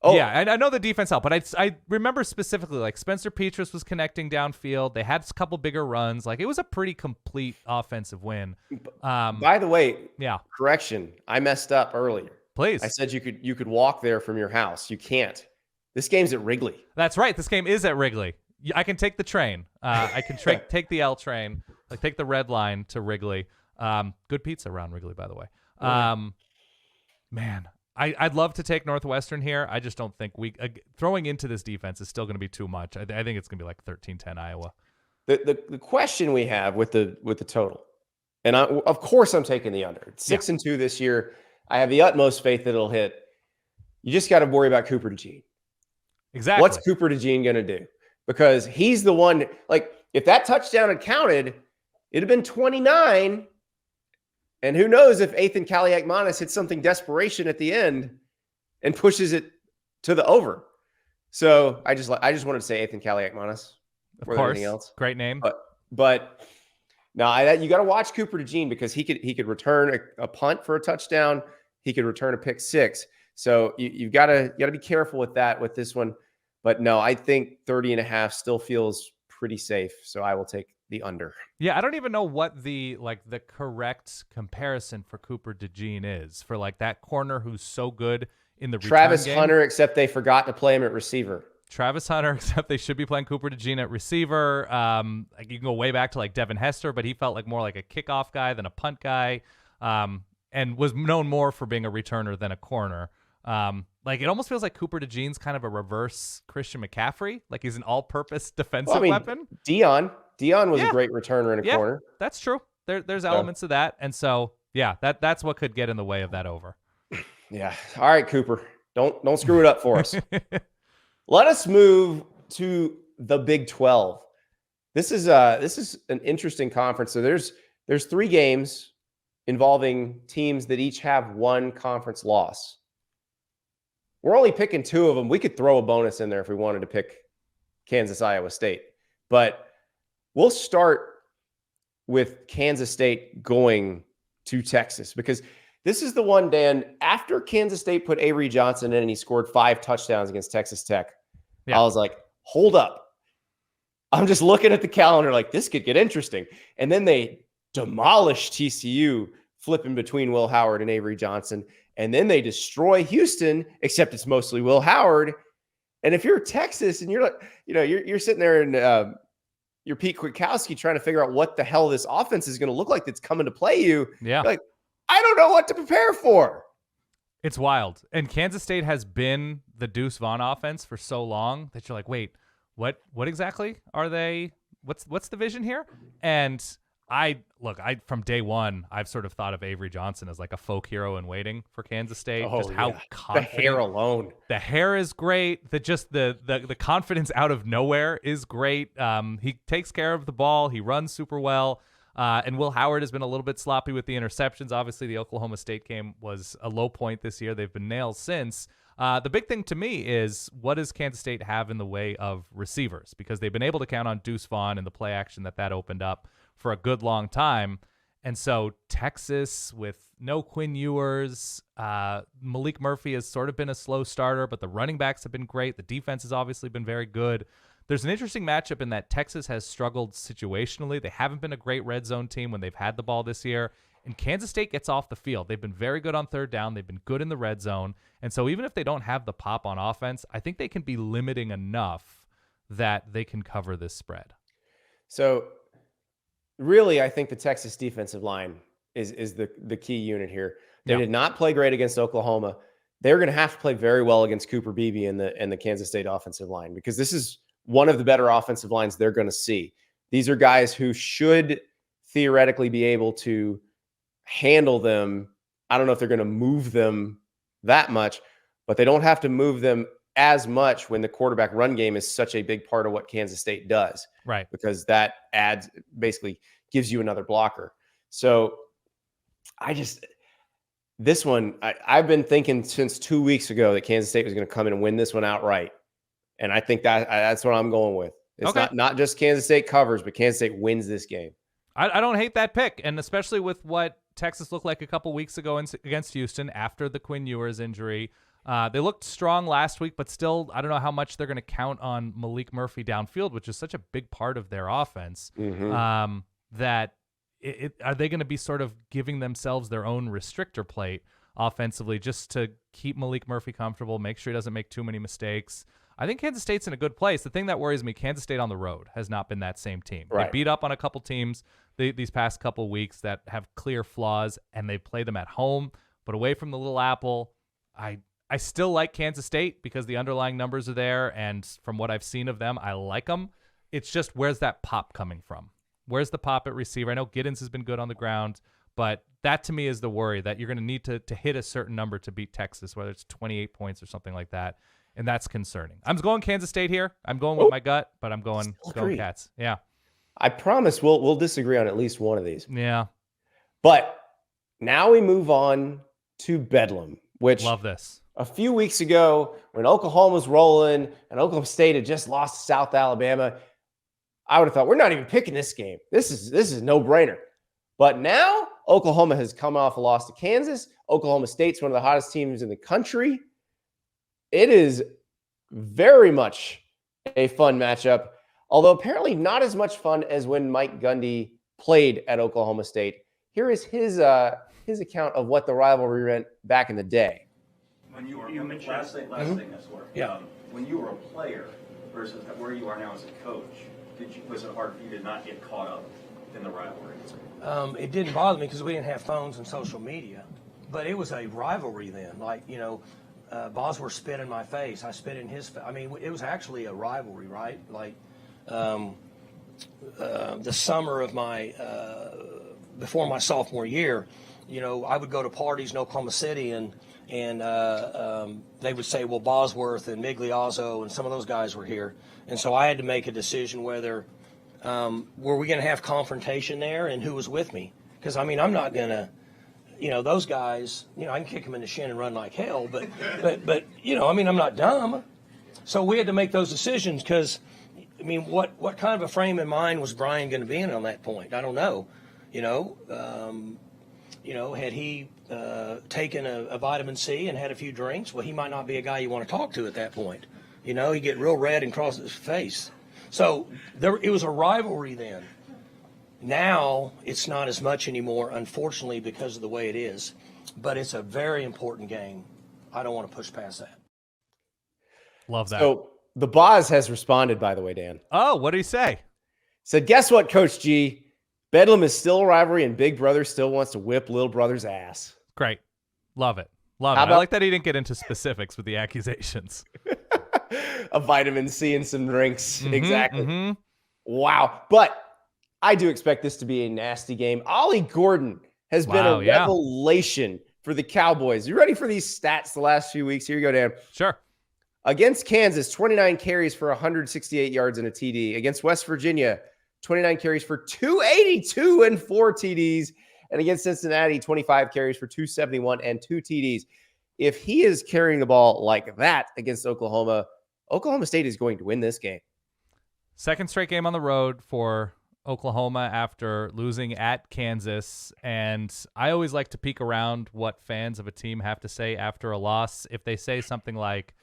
Oh yeah, I know the defense helped, but I remember specifically Spencer Petras was connecting downfield. They had a couple bigger runs. It was a pretty complete offensive win. By the way, correction, I messed up earlier. Please, I said you could walk there from your house. You can't. This game's at Wrigley. That's right. This game is at Wrigley. I can take the train. I can take the L train. Take the red line to Wrigley. Good pizza around Wrigley, by the way. Man. I'd love to take Northwestern here. I just don't think throwing into this defense is still going to be too much. I think it's going to be like 13-10 Iowa. The question we have with the total, and of course I'm taking the under. It's 6-2 this year. I have the utmost faith that it'll hit. You just got to worry about Cooper DeJean. Exactly. What's Cooper DeJean going to do? Because he's the one. If that touchdown had counted, it'd have been 29. And who knows if Ethan Kaliakmanis hits something desperation at the end and pushes it to the over. So I just wanted to say Ethan Kaliakmanis more than anything else. Great name. But no, you got to watch Cooper DeJean, because he could return a punt for a touchdown. He could return a pick six. So you've got to be careful with that with this one. But no, I think 30.5 still feels pretty safe. So I will take the under. Yeah, I don't even know what the correct comparison for Cooper DeJean is for that corner who's so good in the Travis return game. Hunter, except they forgot to play him at receiver. Travis Hunter, except they should be playing Cooper DeJean at receiver. You can go way back to Devin Hester, but he felt more like a kickoff guy than a punt guy, and was known more for being a returner than a corner. It almost feels like Cooper DeJean's kind of a reverse Christian McCaffrey. He's an all-purpose defensive weapon. Dion was a great returner in a corner. That's true. There's elements of that. And so, Yeah, that's what could get in the way of that over. Yeah. All right, Cooper. Don't screw it up for us. Let us move to the Big 12. This is an interesting conference. So there's 3 games involving teams that each have one conference loss. We're only picking 2 of them. We could throw a bonus in there if we wanted to pick Kansas, Iowa State. But we'll start with Kansas State going to Texas, because this is the one, Dan, after Kansas State put Avery Johnson in and he scored 5 touchdowns against Texas Tech, I was like, hold up. I'm just looking at the calendar like, this could get interesting. And then they demolish TCU, flipping between Will Howard and Avery Johnson. And then they destroy Houston, except it's mostly Will Howard. And if you're Texas and you're like, you're sitting there and you're Pete Kwiatkowski trying to figure out what the hell this offense is going to look like that's coming to play you. Yeah. You're like, I don't know what to prepare for. It's wild. And Kansas State has been the Deuce Vaughn offense for so long that you're like, wait, what exactly are they? What's the vision here? And from day one, I've sort of thought of Avery Johnson as like a folk hero in waiting for Kansas State. How confident. The hair alone. The hair is great. The confidence out of nowhere is great. He takes care of the ball. He runs super well. And Will Howard has been a little bit sloppy with the interceptions. Obviously, the Oklahoma State game was a low point this year. They've been nails since. The big thing to me is, what does Kansas State have in the way of receivers? Because they've been able to count on Deuce Vaughn and the play action that opened up for a good long time. And so Texas with no Quinn Ewers, Malik Murphy has sort of been a slow starter, but the running backs have been great. The defense has obviously been very good. There's an interesting matchup in that Texas has struggled situationally. They haven't been a great red zone team when they've had the ball this year. And Kansas State gets off the field. They've been very good on third down. They've been good in the red zone. And so even if they don't have the pop on offense, I think they can be limiting enough that they can cover this spread. So really, I think the Texas defensive line is the key unit here. They did not play great against Oklahoma. They're going to have to play very well against Cooper Beebe and the Kansas State offensive line, because this is one of the better offensive lines they're going to see. These are guys who should theoretically be able to handle them. I don't know if they're going to move them that much, but they don't have to move them as much when the quarterback run game is such a big part of what Kansas State does. Right. Because that basically gives you another blocker. So this one, I've been thinking since 2 weeks ago that Kansas State was going to come in and win this one outright. And I think that's what I'm going with. It's not just Kansas State covers, but Kansas State wins this game. I don't hate that pick, and especially with what Texas looked like a couple weeks ago against Houston after the Quinn Ewers injury. They looked strong last week, but still, I don't know how much they're going to count on Malik Murphy downfield, which is such a big part of their offense. Mm-hmm. Are they going to be sort of giving themselves their own restrictor plate offensively just to keep Malik Murphy comfortable, make sure he doesn't make too many mistakes? I think Kansas State's in a good place. The thing that worries me, Kansas State on the road has not been that same team. Right. They beat up on a couple teams these past couple weeks that have clear flaws, and they play them at home. But away from the Little Apple, I still like Kansas State because the underlying numbers are there, and from what I've seen of them, I like them. It's just, where's that pop coming from? Where's the pop at receiver? I know Giddens has been good on the ground, but that to me is the worry, that you're going to need to hit a certain number to beat Texas, whether it's 28 points or something like that. And that's concerning. I'm going Kansas State here. I'm going with my gut, but I'm going Cats. Yeah. I promise we'll disagree on at least one of these. Yeah. But now we move on to Bedlam, which love this. A few weeks ago, when Oklahoma was rolling and Oklahoma State had just lost to South Alabama, I would have thought, we're not even picking this game. This is no brainer. But now Oklahoma has come off a loss to Kansas. Oklahoma State's one of the hottest teams in the country. It is very much a fun matchup, although apparently not as much fun as when Mike Gundy played at Oklahoma State. Here is his account of what the rivalry meant back in the day. When you were last thing this work. Yeah. When you were a player versus where you are now as a coach, was it hard for you to not get caught up in the rivalry? It didn't bother me because we didn't have phones and social media, but it was a rivalry then. Bosworth spit in my face. I spit in his face. I mean, it was actually a rivalry, right? The summer of before my sophomore year, I would go to parties in Oklahoma City and they would say, well, Bosworth and Migliozzo and some of those guys were here. And so I had to make a decision whether were we going to have confrontation there and who was with me. Because, I'm not going to, those guys, I can kick them in the shin and run like hell. But I'm not dumb. So we had to make those decisions because, what kind of a frame of mind was Brian going to be in on that point? I don't know. Had he taken a vitamin C and had a few drinks, well, he might not be a guy you want to talk to at that point. He'd get real red and cross his face. So it was a rivalry then. Now it's not as much anymore, unfortunately, because of the way it is. But it's a very important game. I don't want to push past that. Love that. So the Boz has responded, by the way, Dan. Oh, what did he say? Said, guess what, Coach G? Bedlam is still a rivalry, and Big Brother still wants to whip Little Brother's ass. Great. Love it. Love it. I like that he didn't get into specifics with the accusations. A vitamin C and some drinks. Mm-hmm, Exactly. Mm-hmm. Wow. But I do expect this to be a nasty game. Ollie Gordon has been a revelation for the Cowboys. You ready for these stats the last few weeks? Here you go, Dan. Sure. Against Kansas, 29 carries for 168 yards and a TD. Against West Virginia, 29 carries for 282 and 4 TDs. And against Cincinnati, 25 carries for 271 and 2 TDs. If he is carrying the ball like that against Oklahoma, Oklahoma State is going to win this game. Second straight game on the road for Oklahoma after losing at Kansas. And I always like to peek around what fans of a team have to say after a loss. If they say something like,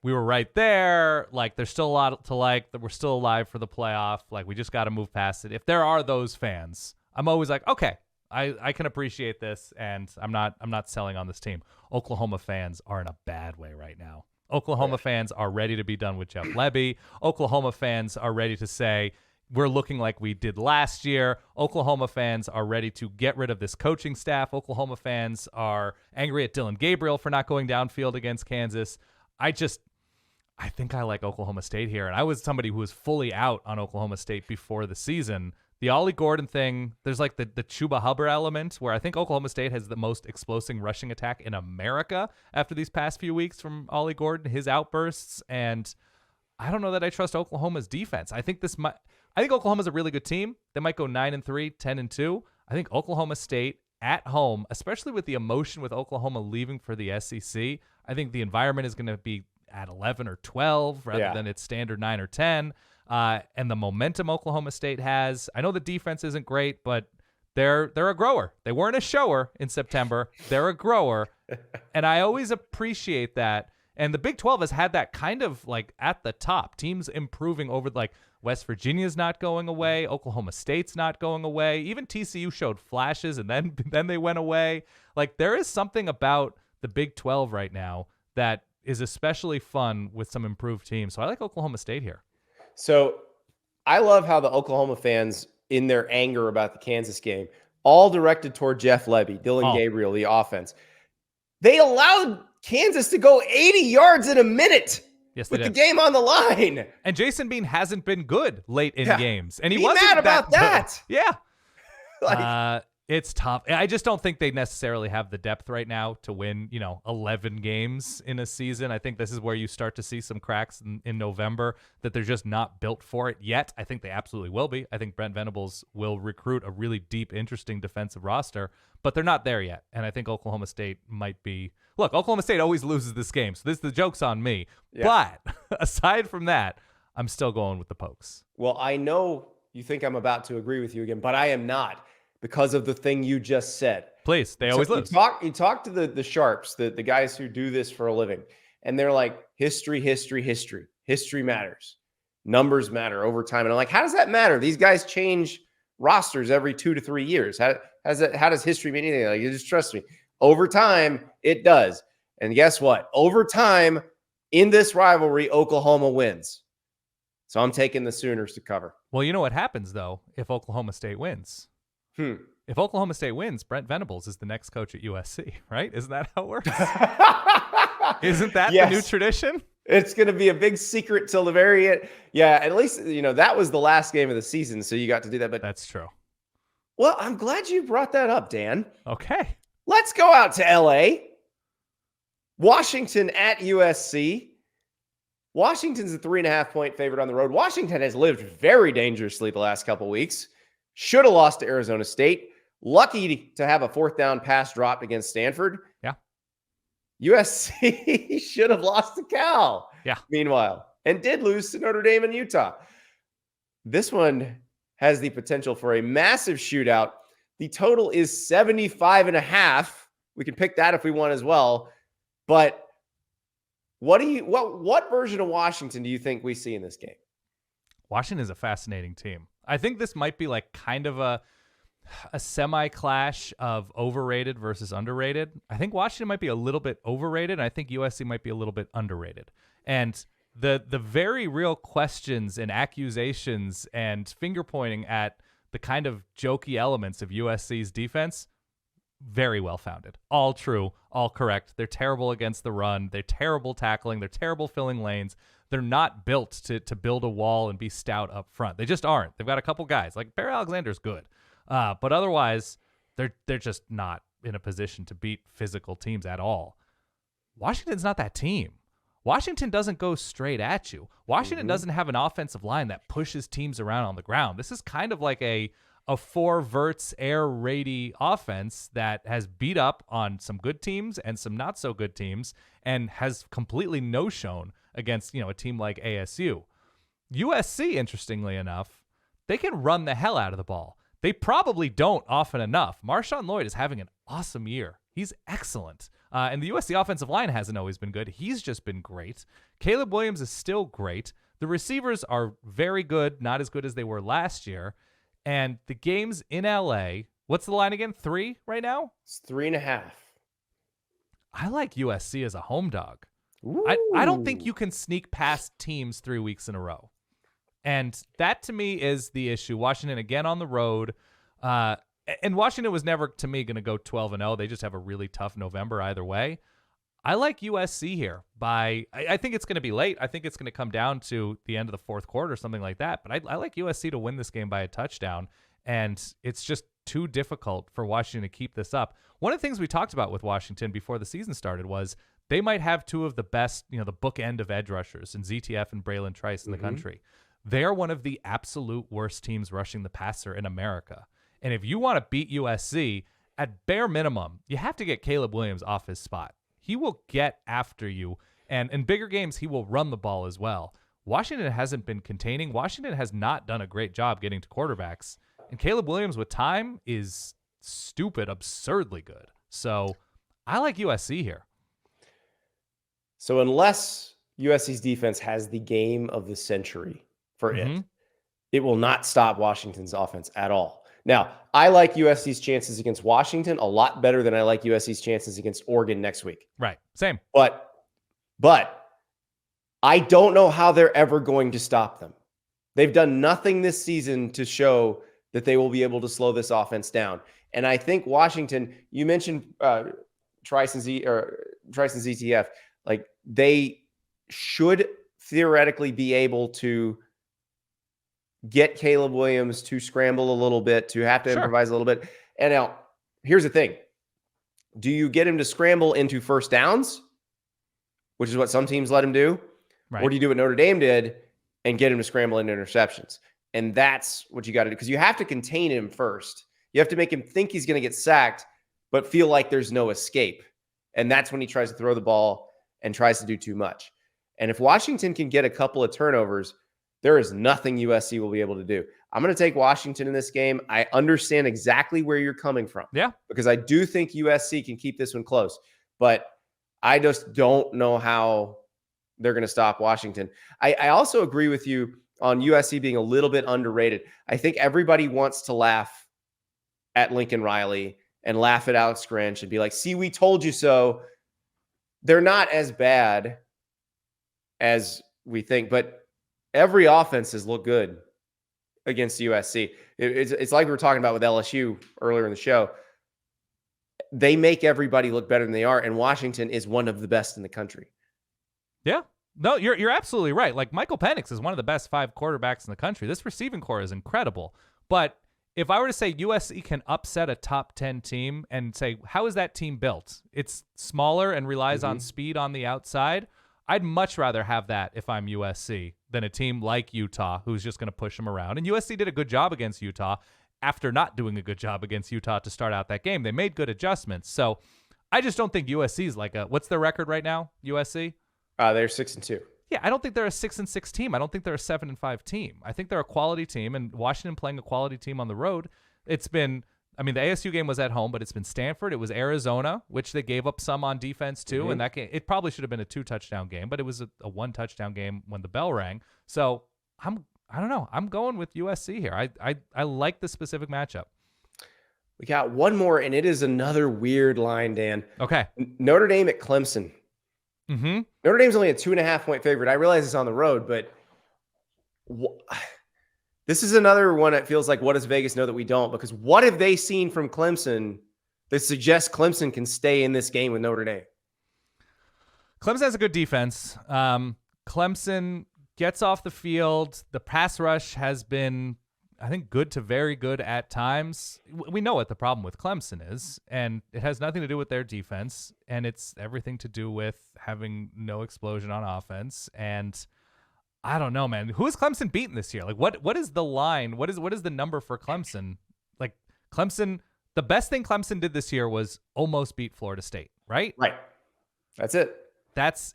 we were right there, like there's still a lot to like, that we're still alive for the playoff, like we just got to move past it. If there are those fans, I'm always like, okay, I can appreciate this, and I'm not selling on this team. Oklahoma fans are in a bad way right now. Oklahoma fans are ready to be done with Jeff Lebby. Oklahoma fans are ready to say, we're looking like we did last year. Oklahoma fans are ready to get rid of this coaching staff. Oklahoma fans are angry at Dylan Gabriel for not going downfield against Kansas. I think I like Oklahoma State here. And I was somebody who was fully out on Oklahoma State before the season. The Ollie Gordon thing, there's like the Chuba Hubbard element where I think Oklahoma State has the most explosive rushing attack in America after these past few weeks from Ollie Gordon, his outbursts. And I don't know that I trust Oklahoma's defense. I think Oklahoma's a really good team. They might go 9-3, 10-2. I think Oklahoma State at home, especially with the emotion with Oklahoma leaving for the SEC, I think the environment is going to be at 11 or 12 rather than its standard 9 or 10. And the momentum Oklahoma State has, I know the defense isn't great, but they're a grower. They weren't a shower in September. They're a grower. And I always appreciate that. And the Big 12 has had that kind of like at the top. Teams improving over, like West Virginia's not going away. Oklahoma State's not going away. Even TCU showed flashes and then they went away. Like there is something about the Big 12 right now that is especially fun with some improved teams. So I like Oklahoma State here. So I love how the Oklahoma fans, in their anger about the Kansas game, all directed toward Jeff Lebby, Dylan Gabriel, the offense. They allowed Kansas to go 80 yards in a minute with the game on the line. And Jason Bean hasn't been good late in games. And he wasn't mad about that. Yeah. It's tough. I just don't think they necessarily have the depth right now to win, 11 games in a season. I think this is where you start to see some cracks in November, that they're just not built for it yet. I think they absolutely will be. I think Brent Venables will recruit a really deep, interesting defensive roster, but they're not there yet. And I think Oklahoma State might be. Look, Oklahoma State always loses this game, so the joke's on me. Yeah. But aside from that, I'm still going with the Pokes. Well, I know you think I'm about to agree with you again, but I am not. Because of the thing you just said. Please, they always lose. You talk to the Sharps, the guys who do this for a living, and they're like, history. History matters. Numbers matter over time. And I'm like, how does that matter? These guys change rosters every 2 to 3 years. How does history mean anything? Like, you just trust me. Over time, it does. And guess what? Over time, in this rivalry, Oklahoma wins. So I'm taking the Sooners to cover. Well, you know what happens, though, if Oklahoma State wins? If Oklahoma State wins, Brent Venables is the next coach at USC, right? Isn't that how it works? Isn't that the new tradition? It's going to be a big secret till the very end. Yeah, at least, that was the last game of the season, so you got to do that. But that's true. Well, I'm glad you brought that up, Dan. Okay. Let's go out to LA. Washington at USC. Washington's a 3.5-point favorite on the road. Washington has lived very dangerously the last couple weeks. Should have lost to Arizona State. Lucky to have a 4th down pass dropped against Stanford. Yeah. USC should have lost to Cal. Yeah. Meanwhile, and did lose to Notre Dame and Utah. This one has the potential for a massive shootout. The total is 75.5. We can pick that if we want as well. But what version of Washington do you think we see in this game? Washington is a fascinating team. I think this might be like kind of a semi-clash of overrated versus underrated. I think Washington might be a little bit overrated, and I think USC might be a little bit underrated. And the very real questions and accusations and finger-pointing at the kind of jokey elements of USC's defense, very well-founded. All true, all correct. They're terrible against the run. They're terrible tackling. They're terrible filling lanes. They're not built to build a wall and be stout up front. They just aren't. They've got a couple guys. Like, Barry Alexander's good. But otherwise, they're just not in a position to beat physical teams at all. Washington's not that team. Washington doesn't go straight at you. Washington doesn't have an offensive line that pushes teams around on the ground. This is kind of like a 4 verts air raidy offense that has beat up on some good teams and some not so good teams and has completely no-shown against, a team like ASU. USC, interestingly enough, they can run the hell out of the ball. They probably don't often enough. Marshawn Lloyd is having an awesome year. He's excellent. And the USC offensive line hasn't always been good. He's just been great. Caleb Williams is still great. The receivers are very good, not as good as they were last year. And the game's in LA. What's the line again? 3 right now? It's 3.5. I like USC as a home dog. I don't think you can sneak past teams 3 weeks in a row. And that, to me, is the issue. Washington, again, on the road. And Washington was never, to me, going to go 12-0. They just have a really tough November either way. I like USC here. I think it's going to be late. I think it's going to come down to the end of the 4th quarter or something like that. But I like USC to win this game by a touchdown. And it's just too difficult for Washington to keep this up. One of the things we talked about with Washington before the season started was they might have 2 of the best, the bookend of edge rushers in ZTF and Braylon Trice in the country. They're one of the absolute worst teams rushing the passer in America. And if you want to beat USC, at bare minimum, you have to get Caleb Williams off his spot. He will get after you. And in bigger games, he will run the ball as well. Washington hasn't been containing. Washington has not done a great job getting to quarterbacks. And Caleb Williams with time is stupid, absurdly good. So I like USC here. So unless USC's defense has the game of the century for it will not stop Washington's offense at all. Now, I like USC's chances against Washington a lot better than I like USC's chances against Oregon next week. Right. Same. But I don't know how they're ever going to stop them. They've done nothing this season to show that they will be able to slow this offense down. And I think Washington, you mentioned Trice and ZTF, like they should theoretically be able to get Caleb Williams to scramble a little bit, to have to improvise a little bit. And now, here's the thing. Do you get him to scramble into first downs, which is what some teams let him do? Right. Or do you do what Notre Dame did and get him to scramble into interceptions? And that's what you got to do, because you have to contain him first. You have to make him think he's going to get sacked, but feel like there's no escape. And that's when he tries to throw the ball and tries to do too much. And if Washington can get a couple of turnovers, there is nothing USC will be able to do. I'm going to take Washington in this game. I understand exactly where you're coming from. Yeah. Because I do think USC can keep this one close. But I just don't know how they're going to stop Washington. I also agree with you on USC being a little bit underrated. I think everybody wants to laugh at Lincoln Riley and laugh at Alex Grinch and be like, see, we told you so. They're not as bad as we think, but every offense has looked good against USC. It's like we were talking about with LSU earlier in the show. They make everybody look better than they are, and Washington is one of the best in the country. Yeah. No, you're absolutely right. Like, Michael Penix is one of the best 5 quarterbacks in the country. This receiving core is incredible. But if I were to say USC can upset a top 10 team and say, how is that team built? It's smaller and relies on speed on the outside. I'd much rather have that if I'm USC than a team like Utah who's just going to push them around. And USC did a good job against Utah after not doing a good job against Utah to start out that game. They made good adjustments. So I just don't think USC is like what's their record right now, USC? They're 6-2. Yeah, I don't think they're a 6-6 team. I don't think they're a 7-5 team. I think they're a quality team, and Washington playing a quality team on the road. It's been, I mean, the ASU game was at home, but it's been Stanford. It was Arizona, which they gave up some on defense too. And that game, it probably should have been a 2-touchdown game, but it was a 1-touchdown game when the bell rang. So I don't know. I'm going with USC here. I like the specific matchup. We got one more, and it is another weird line, Dan. Okay. Notre Dame at Clemson. Mm-hmm. Notre Dame's only a 2.5-point favorite. I realize it's on the road, but this is another one that feels like, what does Vegas know that we don't? Because what have they seen from Clemson that suggests Clemson can stay in this game with Notre Dame? Clemson has a good defense. Clemson gets off the field. The pass rush has been, I think, good to very good at times. We know what the problem with Clemson is, and it has nothing to do with their defense, and it's everything to do with having no explosion on offense. And I don't know, man. Who is Clemson beating this year? Like, what is the line? What is the number for Clemson? Like, Clemson, the best thing Clemson did this year was almost beat Florida State, right? Right. That's it.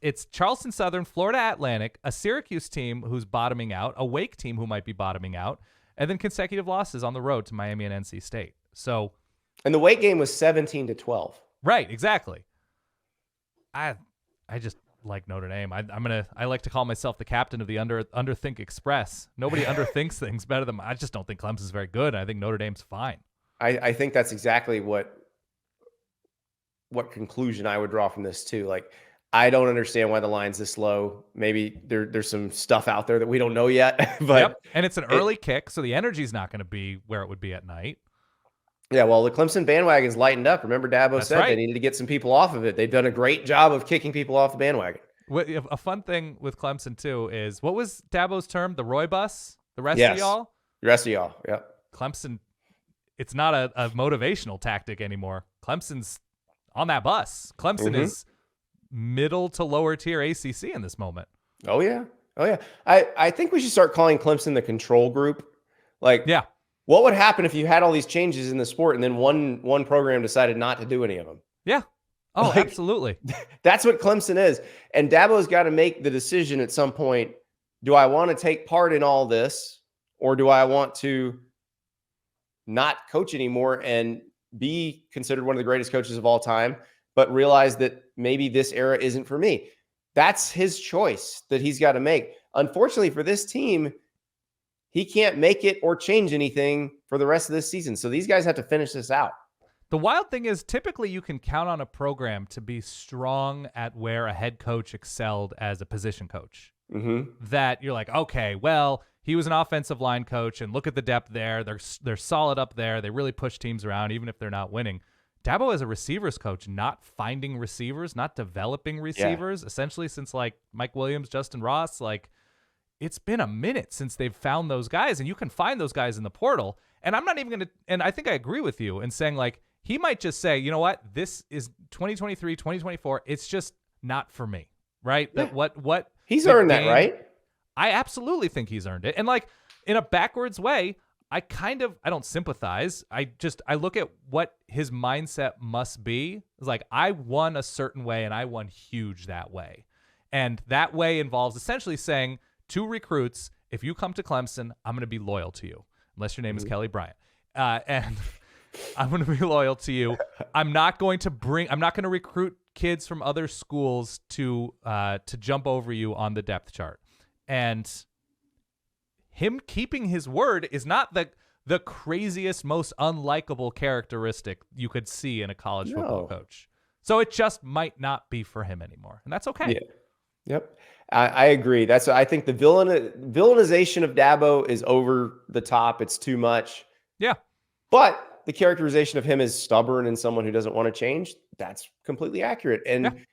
It's Charleston Southern, Florida Atlantic, a Syracuse team who's bottoming out, a Wake team who might be bottoming out, and then consecutive losses on the road to Miami and NC State. So, and the Wake game was 17-12. Right, exactly. I just like Notre Dame. I like to call myself the captain of the Underthink Express. Nobody underthinks things better than I just don't think Clemson's very good. I think Notre Dame's fine. I think that's exactly what conclusion I would draw from this too. Like, I don't understand why the line's this low. Maybe there's some stuff out there that we don't know yet. But and it's an early kick, so the energy's not going to be where it would be at night. Yeah, well, the Clemson bandwagon's lightened up. Remember, Dabo said they needed to get some people off of it. They've done a great job of kicking people off the bandwagon. A fun thing with Clemson too is, what was Dabo's term? The Roy bus? The rest of y'all? The rest of y'all, yeah. Clemson, it's not a motivational tactic anymore. Clemson's on that bus. Clemson is middle to lower tier ACC in this moment. Oh yeah. I think we should start calling Clemson the control group. Like, yeah, what would happen if you had all these changes in the sport and then one program decided not to do any of them? Yeah. Oh, like, absolutely. That's what Clemson is. And Dabo's got to make the decision at some point. Do I want to take part in all this, or do I want to not coach anymore and be considered one of the greatest coaches of all time, but realize that maybe this era isn't for me? That's his choice that he's got to make. Unfortunately for this team, he can't make it or change anything for the rest of this season. So these guys have to finish this out. The wild thing is, typically you can count on a program to be strong at where a head coach excelled as a position coach. That you're like, okay, well, he was an offensive line coach, and look at the depth there. They're solid up there. They really push teams around, even if they're not winning. Dabo as a receivers coach, not finding receivers, not developing receivers, essentially since like Mike Williams, Justin Ross, like it's been a minute since they've found those guys, and you can find those guys in the portal. And I'm not even going to, and I think I agree with you in saying like, he might just say, you know what, this is 2023, 2024. It's just not for me, right? Yeah. That what he's earned that, right? I absolutely think he's earned it. And like in a backwards way, I don't sympathize. I look at what his mindset must be. It's like, I won a certain way and I won huge that way. And that way involves essentially saying to recruits, if you come to Clemson, I'm going to be loyal to you, unless your name is Kelly Bryant. And I'm going to be loyal to you. I'm not going to recruit kids from other schools to jump over you on the depth chart. And him keeping his word is not the craziest, most unlikable characteristic you could see in a college football coach. So it just might not be for him anymore. And that's okay. Yeah. Yep. I agree. I think the villainization of Dabo is over the top. It's too much. Yeah. But the characterization of him as stubborn and someone who doesn't want to change, that's completely accurate. And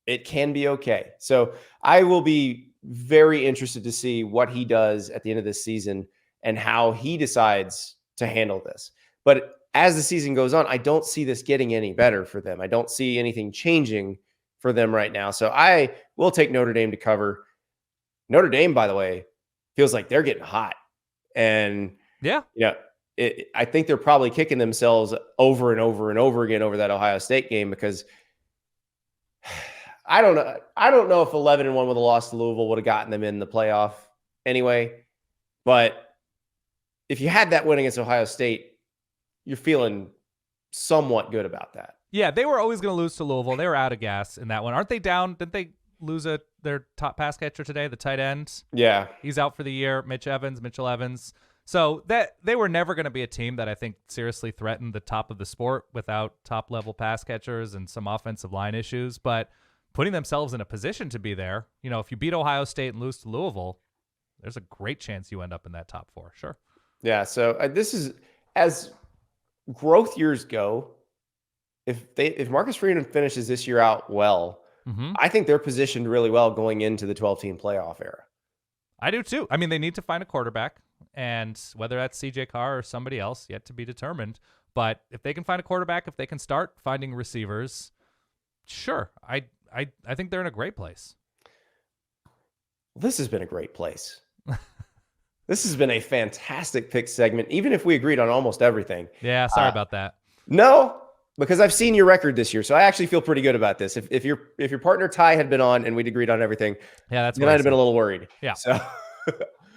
it can be okay. So I will be very interested to see what he does at the end of this season and how he decides to handle this. But as the season goes on, I don't see this getting any better for them. I don't see anything changing for them right now. So I will take Notre Dame to cover. Notre Dame, by the way, feels like they're getting hot. And, Yeah. I think they're probably kicking themselves over and over and over again over that Ohio State game, because I don't know. I don't know if 11-1 with a loss to Louisville would have gotten them in the playoff anyway. But if you had that win against Ohio State, you're feeling somewhat good about that. Yeah, they were always going to lose to Louisville. They were out of gas in that one. Aren't they down? Didn't they lose their top pass catcher today, the tight end? Yeah. He's out for the year, Mitchell Evans. So that they were never going to be a team that I think seriously threatened the top of the sport without top-level pass catchers and some offensive line issues. But putting themselves in a position to be there, if you beat Ohio State and lose to Louisville, there's a great chance you end up in that top 4. Sure. Yeah, so this is, as growth years go, if Marcus Freeman finishes this year out well, I think they're positioned really well going into the 12-team playoff era. I do too. I mean, they need to find a quarterback, and whether that's CJ Carr or somebody else, yet to be determined. But if they can find a quarterback, if they can start finding receivers, sure. I think they're in a great place. This has been a great place. This has been a fantastic pick segment, even if we agreed on almost everything. Yeah, sorry about that. No, because I've seen your record this year, so I actually feel pretty good about this. If your partner Ty had been on and we'd agreed on everything, then I'd have been a little worried. Yeah. So,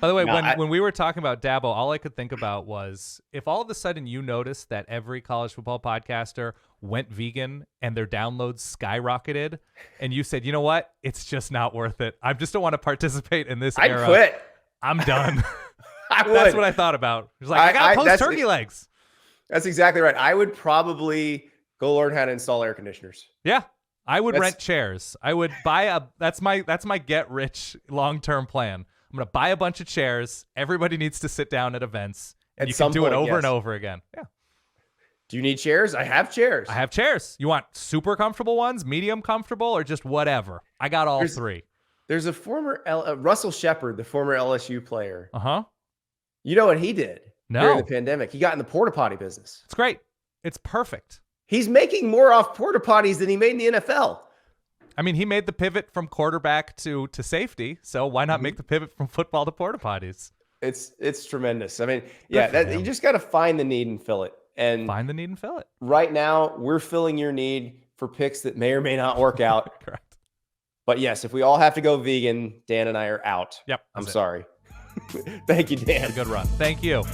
by the way, when we were talking about Dabo, all I could think about was if all of a sudden you noticed that every college football podcaster went vegan and their downloads skyrocketed, and you said, you know what, it's just not worth it. I just don't want to participate in this era. I'd quit. I'm done. I would. That's what I thought about. It was like, I got to post turkey legs. That's exactly right. I would probably go learn how to install air conditioners. Yeah. I would rent chairs. I would buy that's my get rich long-term plan. I'm going to buy a bunch of chairs. Everybody needs to sit down at events, and you can do it over and over again. Yeah. Do you need chairs? I have chairs. I have chairs. You want super comfortable ones, medium comfortable, or just whatever? I got all three. There's a former Russell Shepard, the former LSU player. Uh-huh. You know what he did No. during the pandemic? He got in the porta potty business. It's great. It's perfect. He's making more off porta potties than he made in the NFL. I mean, he made the pivot from quarterback to safety, so why not make the pivot from football to porta potties? It's tremendous. I mean, yeah, you just got to find the need and fill it. And find the need and fill it. Right now, we're filling your need for picks that may or may not work out. Correct. But yes, if we all have to go vegan, Dan and I are out. Yep. I'm sorry. Thank you, Dan. Good run. Thank you.